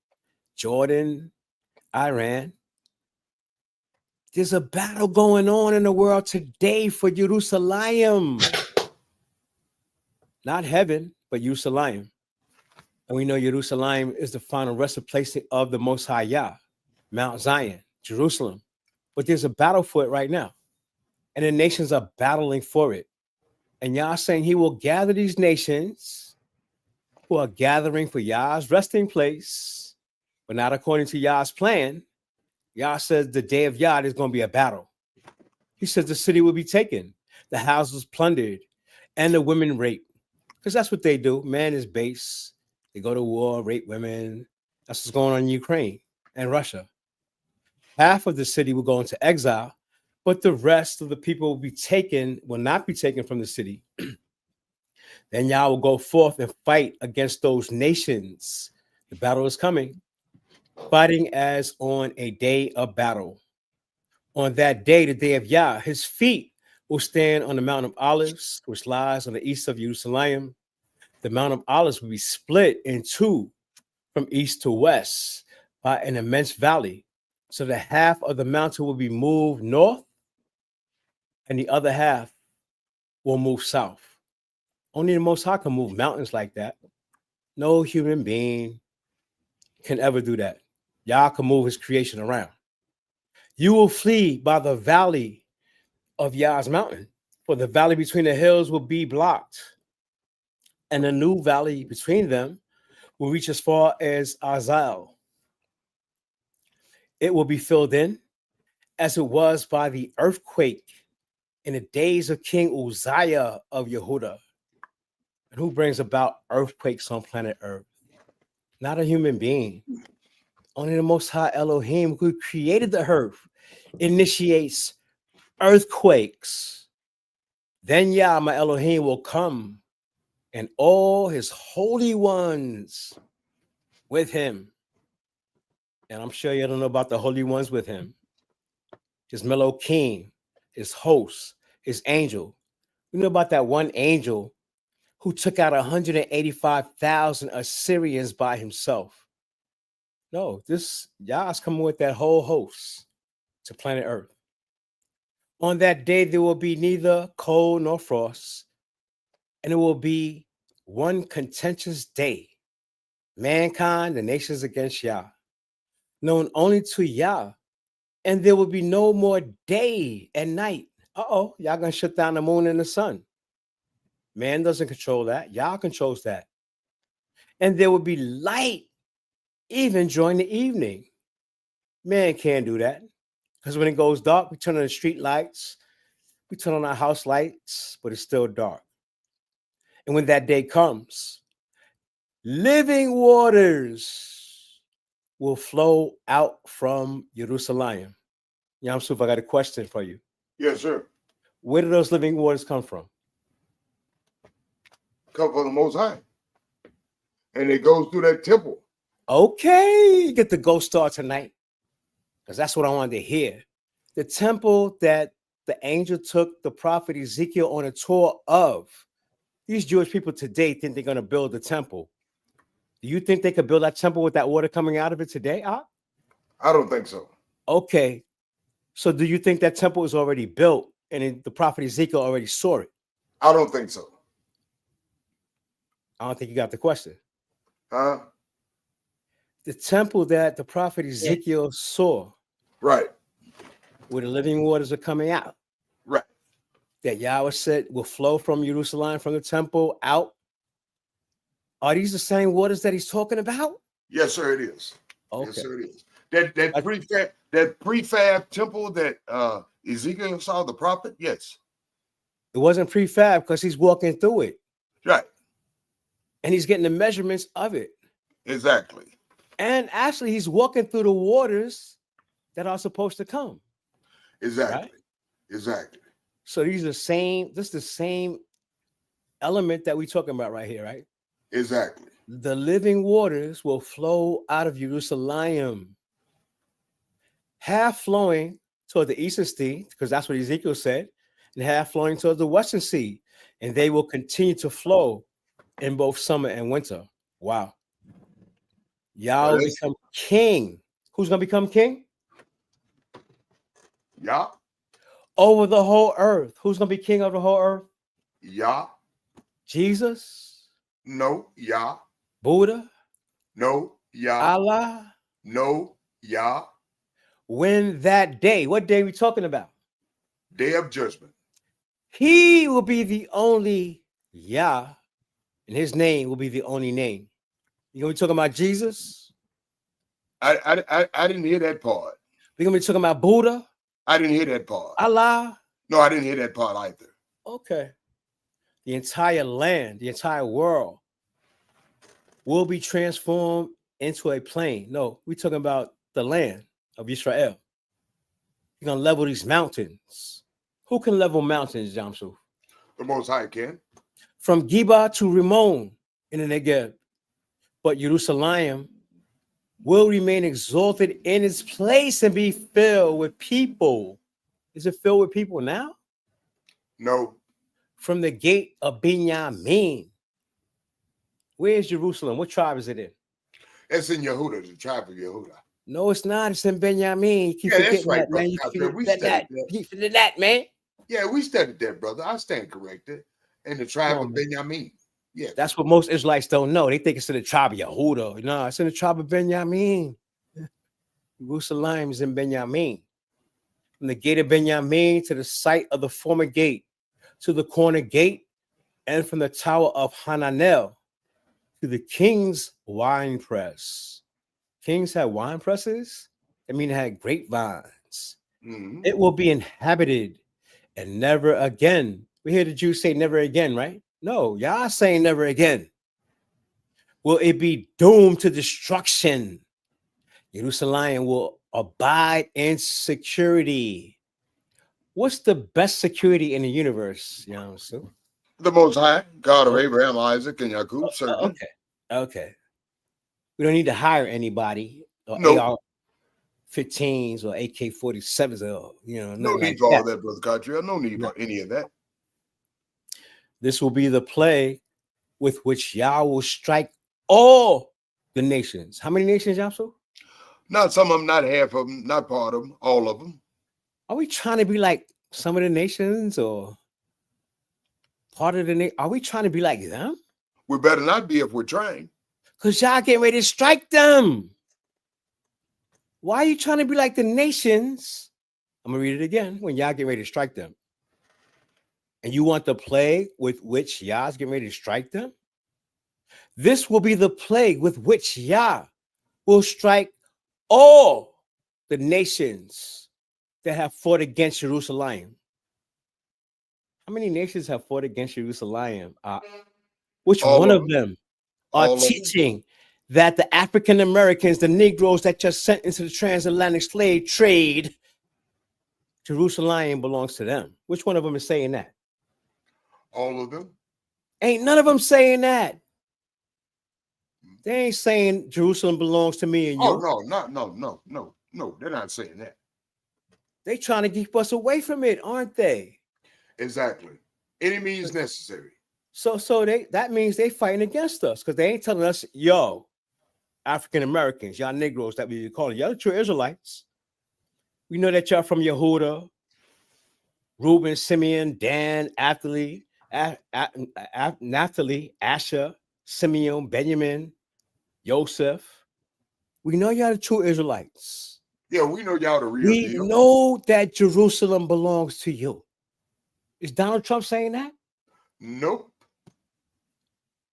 Jordan, Iran. There's a battle going on in the world today for Jerusalem. Not heaven, but Jerusalem. And we know Jerusalem is the final resting place of the Most High Yah, Mount Zion, Jerusalem. But there's a battle for it right now. And the nations are battling for it. And Yah saying he will gather these nations who are gathering for Yah's resting place, but not according to Yah's plan. Yah says the day of Yah is going to be a battle. He says the city will be taken, the houses plundered, and the women raped. Because that's what they do. Man is base. They go to war, rape women. That's what's going on in Ukraine and Russia. Half of the city will go into exile, but the rest of the people will not be taken from the city. Then Yah will go forth and fight against those nations. The battle is coming. Fighting as on a day of battle. On that day, the day of Yah, his feet will stand on the Mount of Olives, which lies on the east of Jerusalem. The Mount of Olives will be split in two from east to west by an immense valley. So the half of the mountain will be moved north and the other half will move south. Only the Most High can move mountains like that. No human being can ever do that. Yah can move his creation around. You will flee by the valley of Yah's mountain, for the valley between the hills will be blocked. And the new valley between them will reach as far as Azal. It will be filled in as it was by the earthquake in the days of King Uzziah of Yehuda. And who brings about earthquakes on planet Earth? Not a human being. Only the Most High Elohim, who created the earth, initiates earthquakes. Then Yah, my Elohim, will come and all his holy ones with him. And I'm sure you don't know about the holy ones with him. His mellow king, his host, his angel. You know about that one angel who took out 185,000 Assyrians by himself. No, this Yah's coming with that whole host to planet Earth. On that day, there will be neither cold nor frost, and it will be one contentious day. Mankind, the nations against Yah, known only to Yah, and there will be no more day and night. Y'all gonna shut down the moon and the sun. Man doesn't control that. Yah controls that. and there would be light even during the evening. Man can't do that, because when it goes dark, we turn on the street lights, we turn on our house lights, but it's still dark. And when that day comes, living waters will flow out from Jerusalem. Yamsuf, I got a question for you. Yes, sir. Where do those living waters come from? Come from the Most High. And it goes through that temple. Okay, you get the ghost star tonight, because that's what I wanted to hear. The temple that the angel took the prophet Ezekiel on a tour of. These Jewish people today think they're going to build the temple. Do you think they could build that temple with that water coming out of it today? I don't think so. Okay. So do you think that temple is already built and the prophet Ezekiel already saw it? I don't think so. I don't think you got the question. Huh? The temple that the prophet Ezekiel saw, Right. where the living waters are coming out, Right. that Yahweh said will flow from Jerusalem, from the temple out. Are these the same waters that he's talking about? Yes, sir, it is. Okay. Yes, sir, it is. That prefab temple that Ezekiel saw the prophet, yes. It wasn't prefab because he's walking through it Right. and he's getting the measurements of it. Exactly. And actually, he's walking through the waters that are supposed to come. Exactly. Right? Exactly. So these are the same, this is the same element that we're talking about right here, right? Exactly. The living waters will flow out of Jerusalem, half flowing toward the eastern sea, because that's what Ezekiel said, and half flowing toward the western sea. And they will continue to flow in both summer and winter. Wow. Yah will become king. Who's going to become king? Yah. Over the whole earth. Who's going to be king over the whole earth? Yah. Jesus? No. Yah. Buddha? No. Yah. Allah? No. Yah. When that day, what day are we talking about? Day of judgment. He will be the only Yah, and his name will be the only name. You're going to be talking about Jesus? I didn't hear that part. We're going to be talking about Buddha? I didn't hear that part. Allah? No, I didn't hear that part either. Okay. The entire land, the entire world will be transformed into a plain. No, we're talking about the land of Israel. You're going to level these mountains. Who can level mountains, Jamsu? The Most High can. From Geba to Rimmon in the Negev. But Jerusalem will remain exalted in its place and be filled with people. Is it filled with people now? No. From the gate of Benjamin. Where is Jerusalem? What tribe is it in? It's in Yehuda, the tribe of Yehuda. No, it's not. It's in Benjamin. You keep Yeah, that's forgetting right, that, man. You brother. keep We forgetting that. studied that. Keep forgetting that, man. Yeah, we studied that, brother. I stand corrected. In the tribe No, of man. Benjamin. Yeah. That's what most Israelites don't know. They think it's in the tribe of Yehuda. No, it's in the tribe of Benjamin. Jerusalem is in Benjamin. From the gate of Benjamin to the site of the former gate, to the corner gate, and from the tower of Hananel to the king's wine press. Kings had wine presses. I mean, it had grapevines. Mhm. It will be inhabited and never again. We hear the Jews say never again, right? No, y'all saying never again. Will it be doomed to destruction? Jerusalem will abide in security. What's the best security in the universe? You know, so The Most High, God of Abraham, Isaac, and Jacob, certainly. okay. We don't need to hire anybody or No. AR-15s or AK-47s or No nothing need like for all that. that, Brother Cottrell. No need for any of that. This will be the plague with which Yah will strike all the nations. How many nations, Yamsu? Not some of them, not half of them, not part of them, all of them. Are we trying to be like some of the nations or part of the nation? Are we trying to be like them? We better not be if we're trying. Because Yah getting ready to strike them. Why are you trying to be like the nations? I'm going to read it again. When Yah getting ready to strike them. And you want the plague with which Yah's getting ready to strike them? This will be the plague with which Yah will strike all the nations that have fought against Jerusalem. How many nations have fought against Jerusalem? Which All one of of them. them are All of them. teaching that the African Americans, the Negroes that just sent into the transatlantic slave trade, Jerusalem belongs to them? Which one of them is saying that? All of them. Ain't none of them saying that. They ain't saying Jerusalem belongs to me and you. Oh, no. They're not saying that. They trying to keep us away from it, aren't they? Exactly. Any means necessary. So that means they fighting against us because they ain't telling us, yo, African Americans, y'all Negroes that we call it, y'all the true Israelites. We know that y'all from Yehuda, Reuben, Simeon, Dan, Naphtali, Asher, Simeon, Benjamin, Joseph. We know y'all the true Israelites. Yeah, we know y'all the real We deal. know that Jerusalem belongs to you. Is Donald Trump saying that? Nope.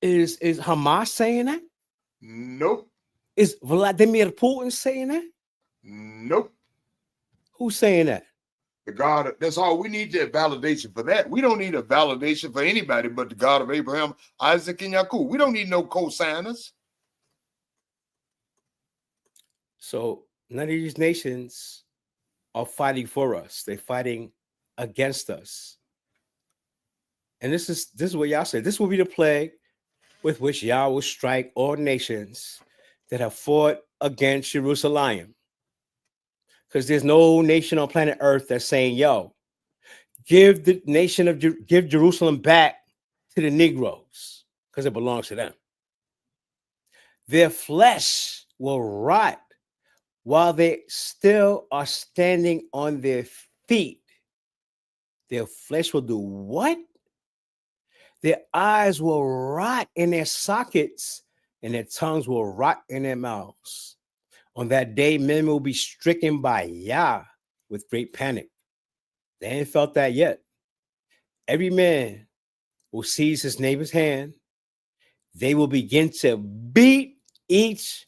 Is Hamas saying that? Nope. Is Vladimir Putin saying that? Nope. Who's saying that? The God, that's all we need, a validation for that. We don't need a validation for anybody but the God of Abraham, Isaac, and Yaakov. We don't need no co-signers. So none of these nations are fighting for us. They're fighting against us. And this is what Yah said. This will be the plague with which Yah will strike all nations that have fought against Jerusalem. Because there's no nation on planet Earth that's saying, yo, give the nation of give Jerusalem back to the Negroes because it belongs to them. Their flesh will rot while they still are standing on their feet. Their flesh will do what? Their eyes will rot in their sockets and their tongues will rot in their mouths. On that day, men will be stricken by Yah with great panic. They ain't felt that yet. Every man will seize his neighbor's hand. They will begin to beat each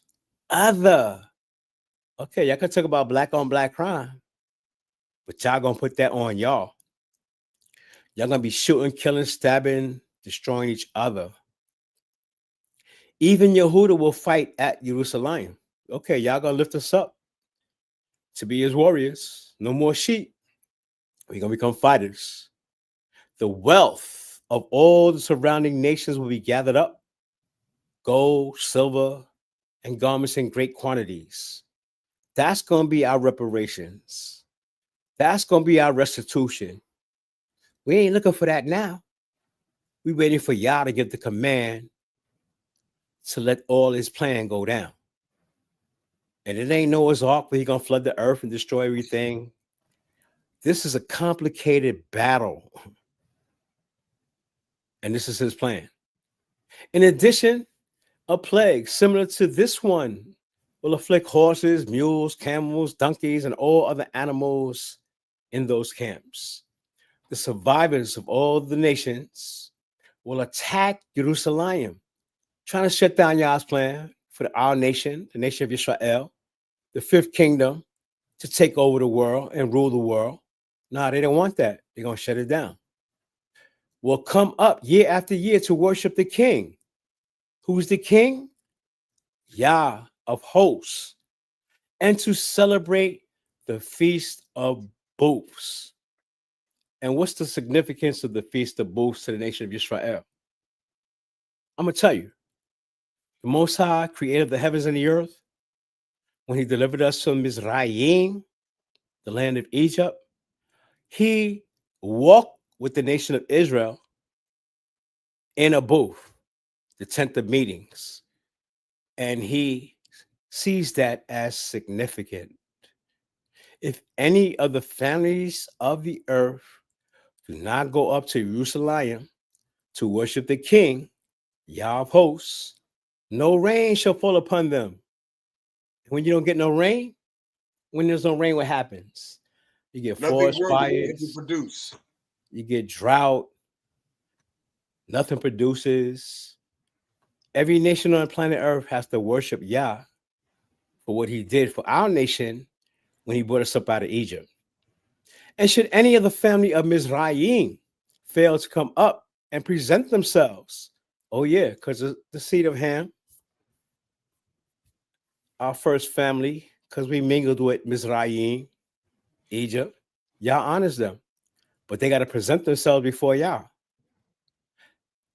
other. Okay, y'all can talk about black on black crime, but y'all gonna put that on y'all. Y'all gonna be shooting, killing, stabbing, destroying each other. Even Yehuda will fight at Jerusalem. Okay, y'all gonna lift us up to be his warriors. No more sheep. We're gonna become fighters. The wealth of all the surrounding nations will be gathered up. Gold, silver, and garments in great quantities. That's gonna be our reparations. That's gonna be our restitution. We ain't looking for that now. We're waiting for Yah to give the command to let all his plan go down. And it ain't Noah's Ark where he's going to flood the earth and destroy everything. This is a complicated battle. And this is his plan. In addition, a plague similar to this one will afflict horses, mules, camels, donkeys, and all other animals in those camps. The survivors of all the nations will attack Jerusalem, trying to shut down Yah's plan for our nation, the nation of Israel, the fifth kingdom, to take over the world and rule the world. No, they don't want that. They're going to shut it down. Will come up year after year to worship the king. Who's the king? Yah of hosts. And to celebrate the Feast of Booths. And what's the significance of the Feast of Booths to the nation of Israel? I'm going to tell you. The Most High created the heavens and the earth when he delivered us from Mizraim, the land of Egypt. He walked with the nation of Israel in a booth, the tent of meetings, and he sees that as significant. If any of the families of the earth do not go up to Jerusalem to worship the King, Yah of hosts, no rain shall fall upon them. When you don't get no rain, when there's no rain, what happens? You get forest fires, produce. You get drought, nothing produces. Every nation on planet Earth has to worship Yah for what he did for our nation when he brought us up out of Egypt. And should any of the family of Mizraim fail to come up and present themselves, oh yeah, because the seed of Ham, our first family, because we mingled with Mizraim, Egypt, Yah honors them, but they got to present themselves before Yah.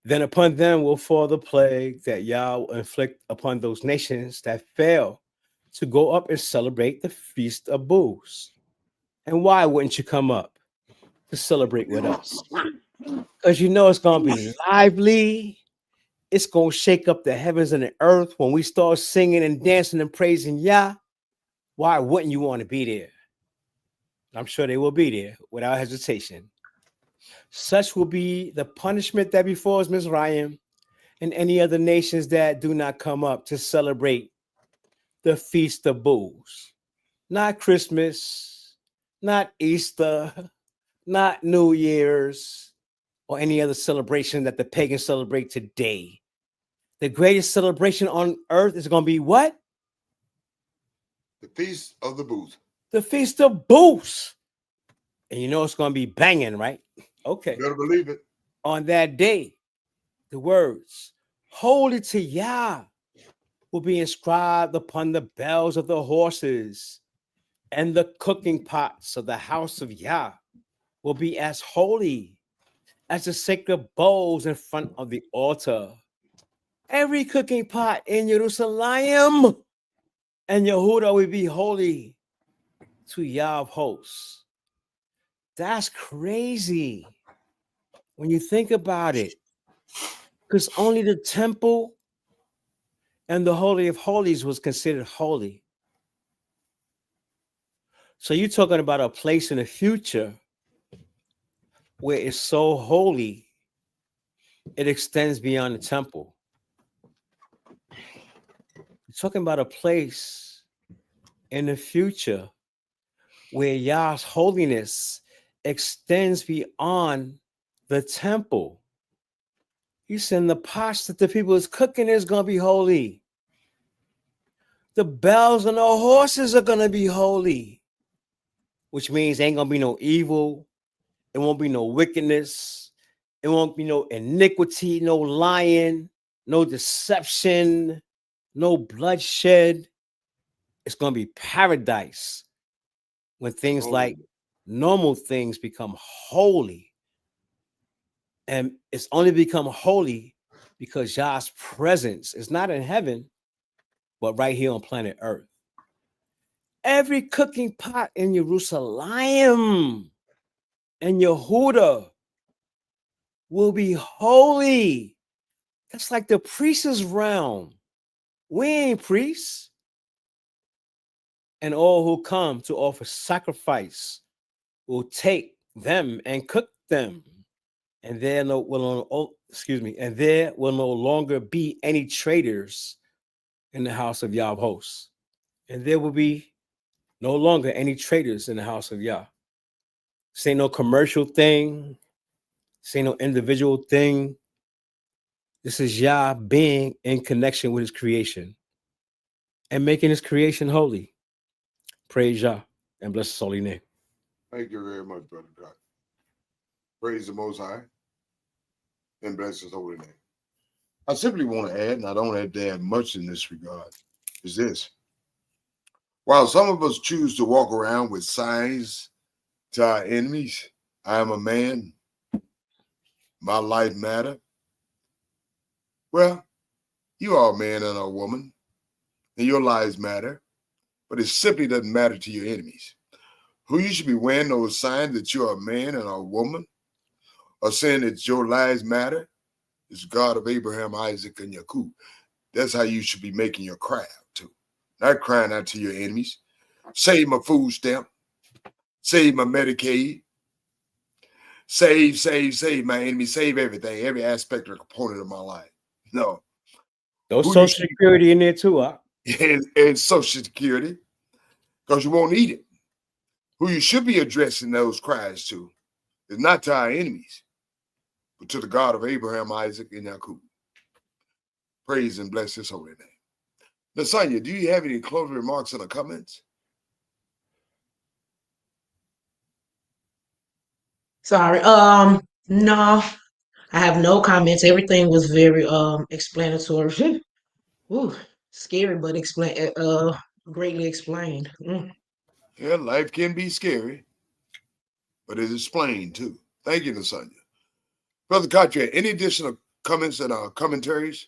Then upon them will fall the plague that Yah will inflict upon those nations that fail to go up and celebrate the Feast of Booths. And why wouldn't you come up to celebrate with us? Because you know it's going to be lively. It's going to shake up the heavens and the earth when we start singing and dancing and praising Yah. Why wouldn't you want to be there? I'm sure they will be there without hesitation. Such will be the punishment that befalls Mizraim and any other nations that do not come up to celebrate the Feast of Booths. Not Christmas, not Easter, not New Year's, or any other celebration that the pagans celebrate today. The greatest celebration on earth is going to be what? The Feast of the Booth. The Feast of Booths. And you know it's going to be banging, right? Okay. Better believe it. On that day, the words, holy to Yah, will be inscribed upon the bells of the horses, and the cooking pots of the house of Yah will be as holy as the sacred bowls in front of the altar. Every cooking pot in Jerusalem and Yehuda will be holy to Yah of hosts. That's crazy when you think about it, because only the temple and the Holy of Holies was considered holy. So you're talking about a place in the future where it's so holy, it extends beyond the temple. You're talking about a place in the future where Yah's holiness extends beyond the temple. He said the pots that the people is cooking is going to be holy. The bells and the horses are going to be holy, which means ain't going to be no evil. It won't be no wickedness. It won't be no iniquity, no lying, no deception, no bloodshed. It's going to be paradise when things like normal things become holy. And it's only become holy because Yah's presence is not in heaven, but right here on planet Earth. Every cooking pot in Jerusalem and Yehuda will be holy. That's like the priest's realm. We ain't priests. And all who come to offer sacrifice will take them and cook them. And there will no longer be any traitors in the house of Yah of hosts. And there will be no longer any traitors in the house of Yah. This ain't no commercial thing. This ain't no individual thing. This is Yah being in connection with his creation and making his creation holy. Praise Yah and bless his holy name. Thank you very much, Brother Doc. Praise the Most High and bless his holy name. I simply want to add, and I don't have to add much in this regard, is this. While some of us choose to walk around with signs to our enemies, I am a man, my life matter. Well, you are a man and a woman, and your lives matter, but it simply doesn't matter to your enemies. Who you should be wearing those signs that you're a man and a woman, or saying that your lives matter, is God of Abraham, Isaac, and Jacob. That's how you should be making your cry out to. Not crying out to your enemies. Save my food stamp. Save my Medicaid. Save my enemy. Save everything, every aspect or component of my life. No. No Social Security in there too, huh? And Social Security, because you won't need it. Who you should be addressing those cries to is not to our enemies, but to the God of Abraham, Isaac, and Jacob. Praise and bless his holy name. Lasagna, do you have any closing remarks in the comments? Sorry. No, I have no comments. Everything was very explanatory. Ooh, scary, but greatly explained. Yeah, life can be scary, but it's explained too. Thank you, Lasagna. Brother Katria, any additional comments and commentaries?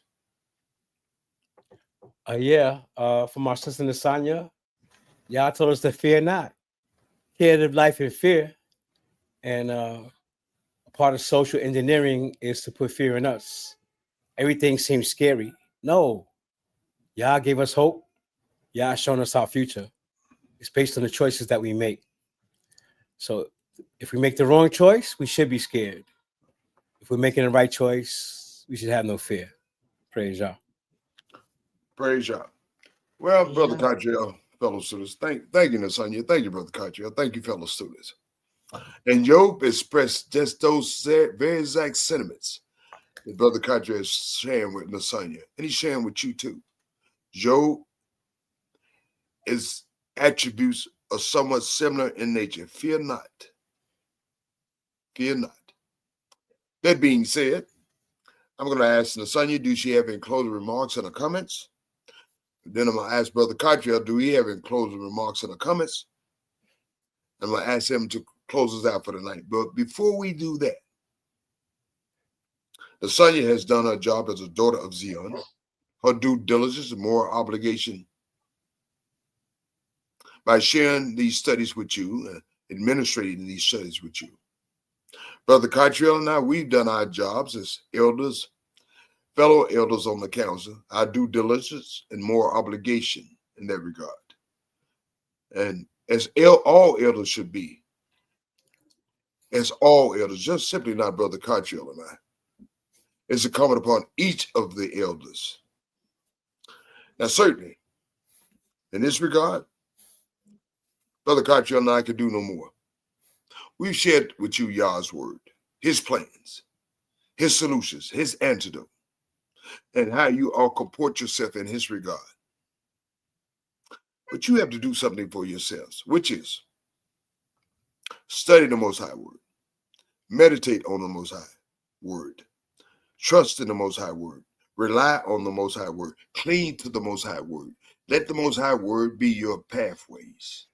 From our sister Nasanya, y'all told us to fear not. Can't live life in fear. And a part of social engineering is to put fear in us. Everything seems scary. No, y'all gave us hope. Y'all shown us our future. It's based on the choices that we make. So if we make the wrong choice, we should be scared. If we're making the right choice, we should have no fear. Praise y'all. Praise y'all. Well, Praise Brother y'all. Katria, fellow students, thank you, Lasagna. Thank you, Brother Katria. Thank you, fellow students. And Job expressed just those very exact sentiments that Brother Katria is sharing with Lasagna, and he's sharing with you too. Job is attributes are somewhat similar in nature. Fear not. Fear not. That being said, I'm going to ask Lasagna, do she have any closing remarks and comments? Then I'm going to ask Brother Katria, do he have any closing remarks and comments? I'm going to ask him to close us out for the night. But before we do that, Lasagna has done her job as a daughter of Zion, her due diligence and moral obligation by sharing these studies with you and administrating these studies with you. Brother Cottrell and I, we've done our jobs as elders, fellow elders on the council, our due diligence and moral obligation in that regard. And as all elders should be, as all elders, just simply not Brother Cottrell and I, is incumbent upon each of the elders. Now, certainly, in this regard, Brother Cottrell and I could do no more. We've shared with you Yah's word, his plans, his solutions, his antidote, and how you all comport yourself in his regard. But you have to do something for yourselves, which is study the Most High Word, meditate on the Most High Word, trust in the Most High Word, rely on the Most High Word, cling to the Most High Word. Let the Most High Word be your pathways,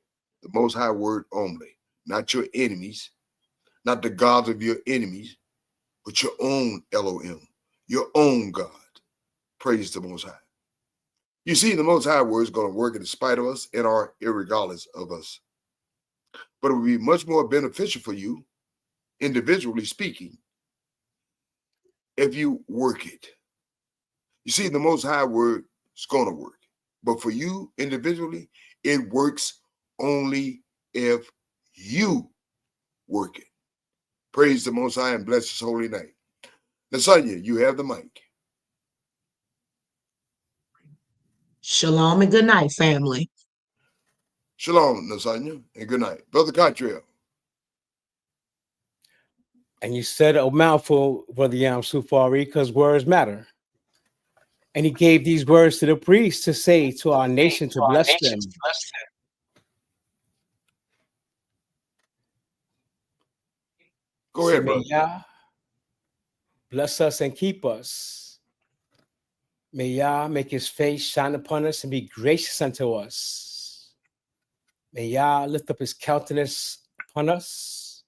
the Most High Word only, not your enemies, not the gods of your enemies, but your own Elohim, your own God. Praise the Most High. You see, the Most High Word is going to work in spite of us and or irregardless of us. But it will be much more beneficial for you, individually speaking, if you work it. You see, the Most High Word is going to work. But for you individually, it works only if you work it. Praise the Most High and bless his holy name. Lasagna, you have the mic. Shalom and good night, family. Shalom, Lasagna, and good night. Brother Cottrell. And you said a mouthful, Brother Yam Sufari, because words matter. And he gave these words to the priests to say to our nation to bless them. Go ahead, May brother. Yah bless us and keep us. May Yah make his face shine upon us and be gracious unto us. May Yah lift up his countenance upon us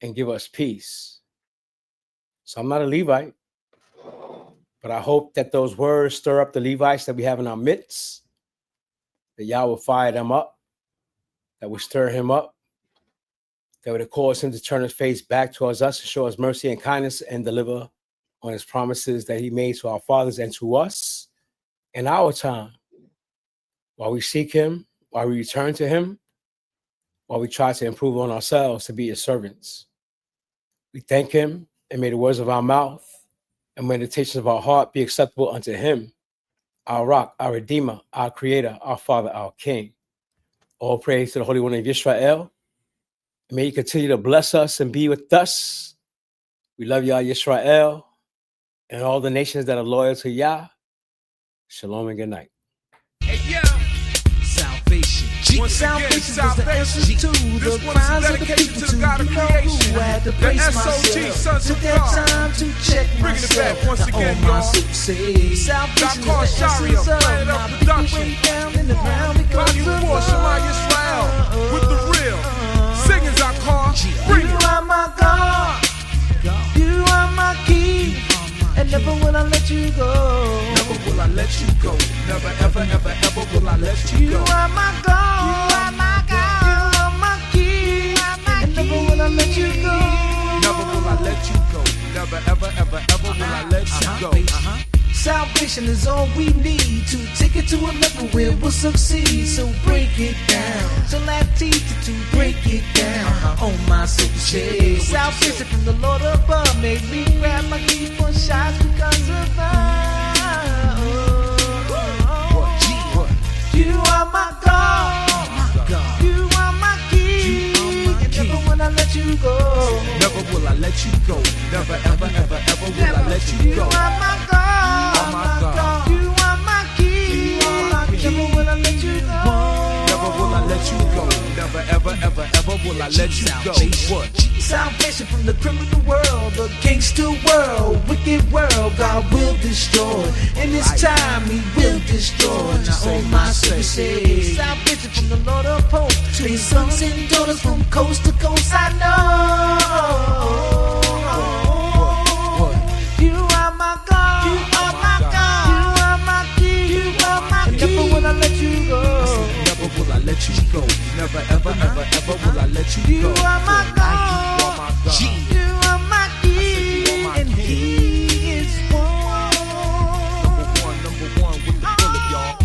and give us peace. So I'm not a Levite, but I hope that those words stir up the Levites that we have in our midst, that Yah will fire them up, that will stir him up, that would cause him to turn his face back towards us and show us mercy and kindness and deliver on his promises that he made to our fathers and to us in our time. While we seek him, while we return to him, while we try to improve on ourselves to be his servants. We thank him, and may the words of our mouth and meditations of our heart be acceptable unto him, our rock, our redeemer, our creator, our father, our king. All praise to the Holy One of Israel. May he continue to bless us and be with us. We love y'all, Yisrael. and all the nations that are loyal to Yah, shalom and good night. Hey, yeah. Salvation. Salvation is the answer to the cries of the people to God of creation. Had to brace myself to that time to check bringing it back once again, y'all. Salvation is the essence of my people way down in the ground because of love. Shema Yisrael with the real singers I call. You are my God. You are my King. And never will I let you go. Never will I let you go. Never, ever, ever, ever will I let you go. You are my God. You are my God. You are my King. And never will I let you go. Never will I let you go. Never, ever, ever, ever will I let you go. Salvation is all we need to take it to a level where we'll succeed. So break it down. So I teach you to break it down on my soul shade. Salvation from the Lord above made me grab my key for shots because of love. You are my God. You are my King. And never will I let you go. Never will I let you go. Never, ever, ever, ever will I let you go. You are my God. Oh my God. You are my King. Never will I let you go. Never will I let you go. Never, ever, ever, ever will I let you go. What? Salvation from the criminal world, the gangster world, wicked world, God will destroy. In this time, He will destroy. Now, on my soul, say, salvation from the Lord of hosts, these sons and daughters from coast to coast, I know. You are my God. You are my God. You are my King. You are my King. Never will I let you go. Never will I let you go. Never, ever, ever, ever will I let you go. You are my God. You are my King. And He is one. Number one with the bullet, y'all.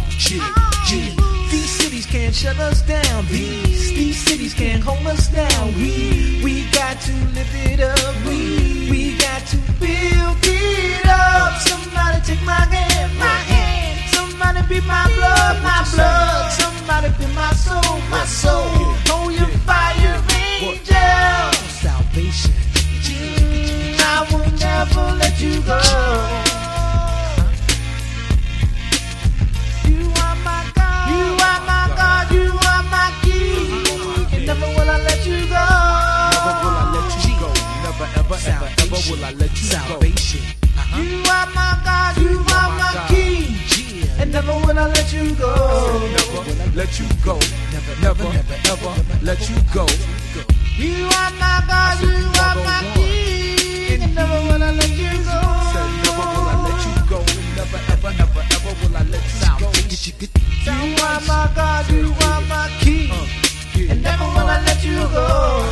These cities can't shut us down. These cities can't hold us down. We got to live it up. We got to build it up. Somebody take my hand. Somebody be my blood. Somebody be my soul. Hold your fire, angel. Salvation. I will never let you go. You are my God. You are my God. You are my King. And never will I let you go. Never will I let you go. Never, ever, ever, ever will I let you go. You are my God. You are my King. And never will I let you go. Never let you go. Never, never, ever let you go. You are my God. You are my King. And never will I let you go. Never will I let you go. Never, ever, ever, ever will I let you go. You are my God. You are my King. And never will I let you go.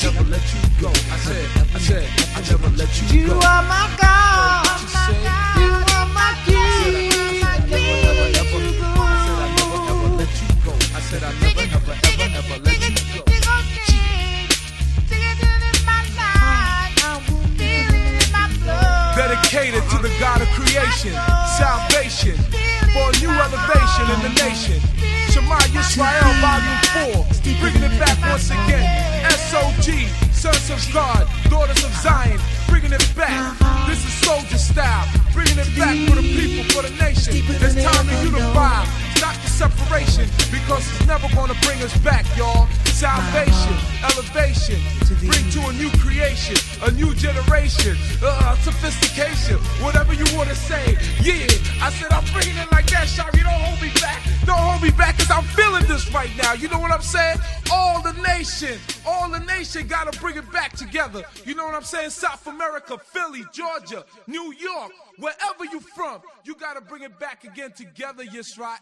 Never let you go. I said, I never let you go. You are my God. You are my King. I said I never, ever, ever, ever let you go. Dedicated to the God of creation, salvation, for a new elevation in the nation. Shema Yisrael, Volume 4, bringing it back once again. SOG, Sons of God, Daughters of Zion, bringing it back. This is soldier style, bringing it back for the people, for the nation. It's time to unify, not the separation, because it's never gonna bring us back, y'all. Salvation, elevation, bring to a new creation, a new generation, sophistication, whatever you wanna say. Yeah, I said I'm bringing it like that, Shari. Don't hold me back. Don't hold me back, cause I'm feeling this right now. You know what I'm saying? All the nation gotta bring it back together. You know what I'm saying? South America, Philly, Georgia, New York, wherever you from, you gotta bring it back again together, Yisrael.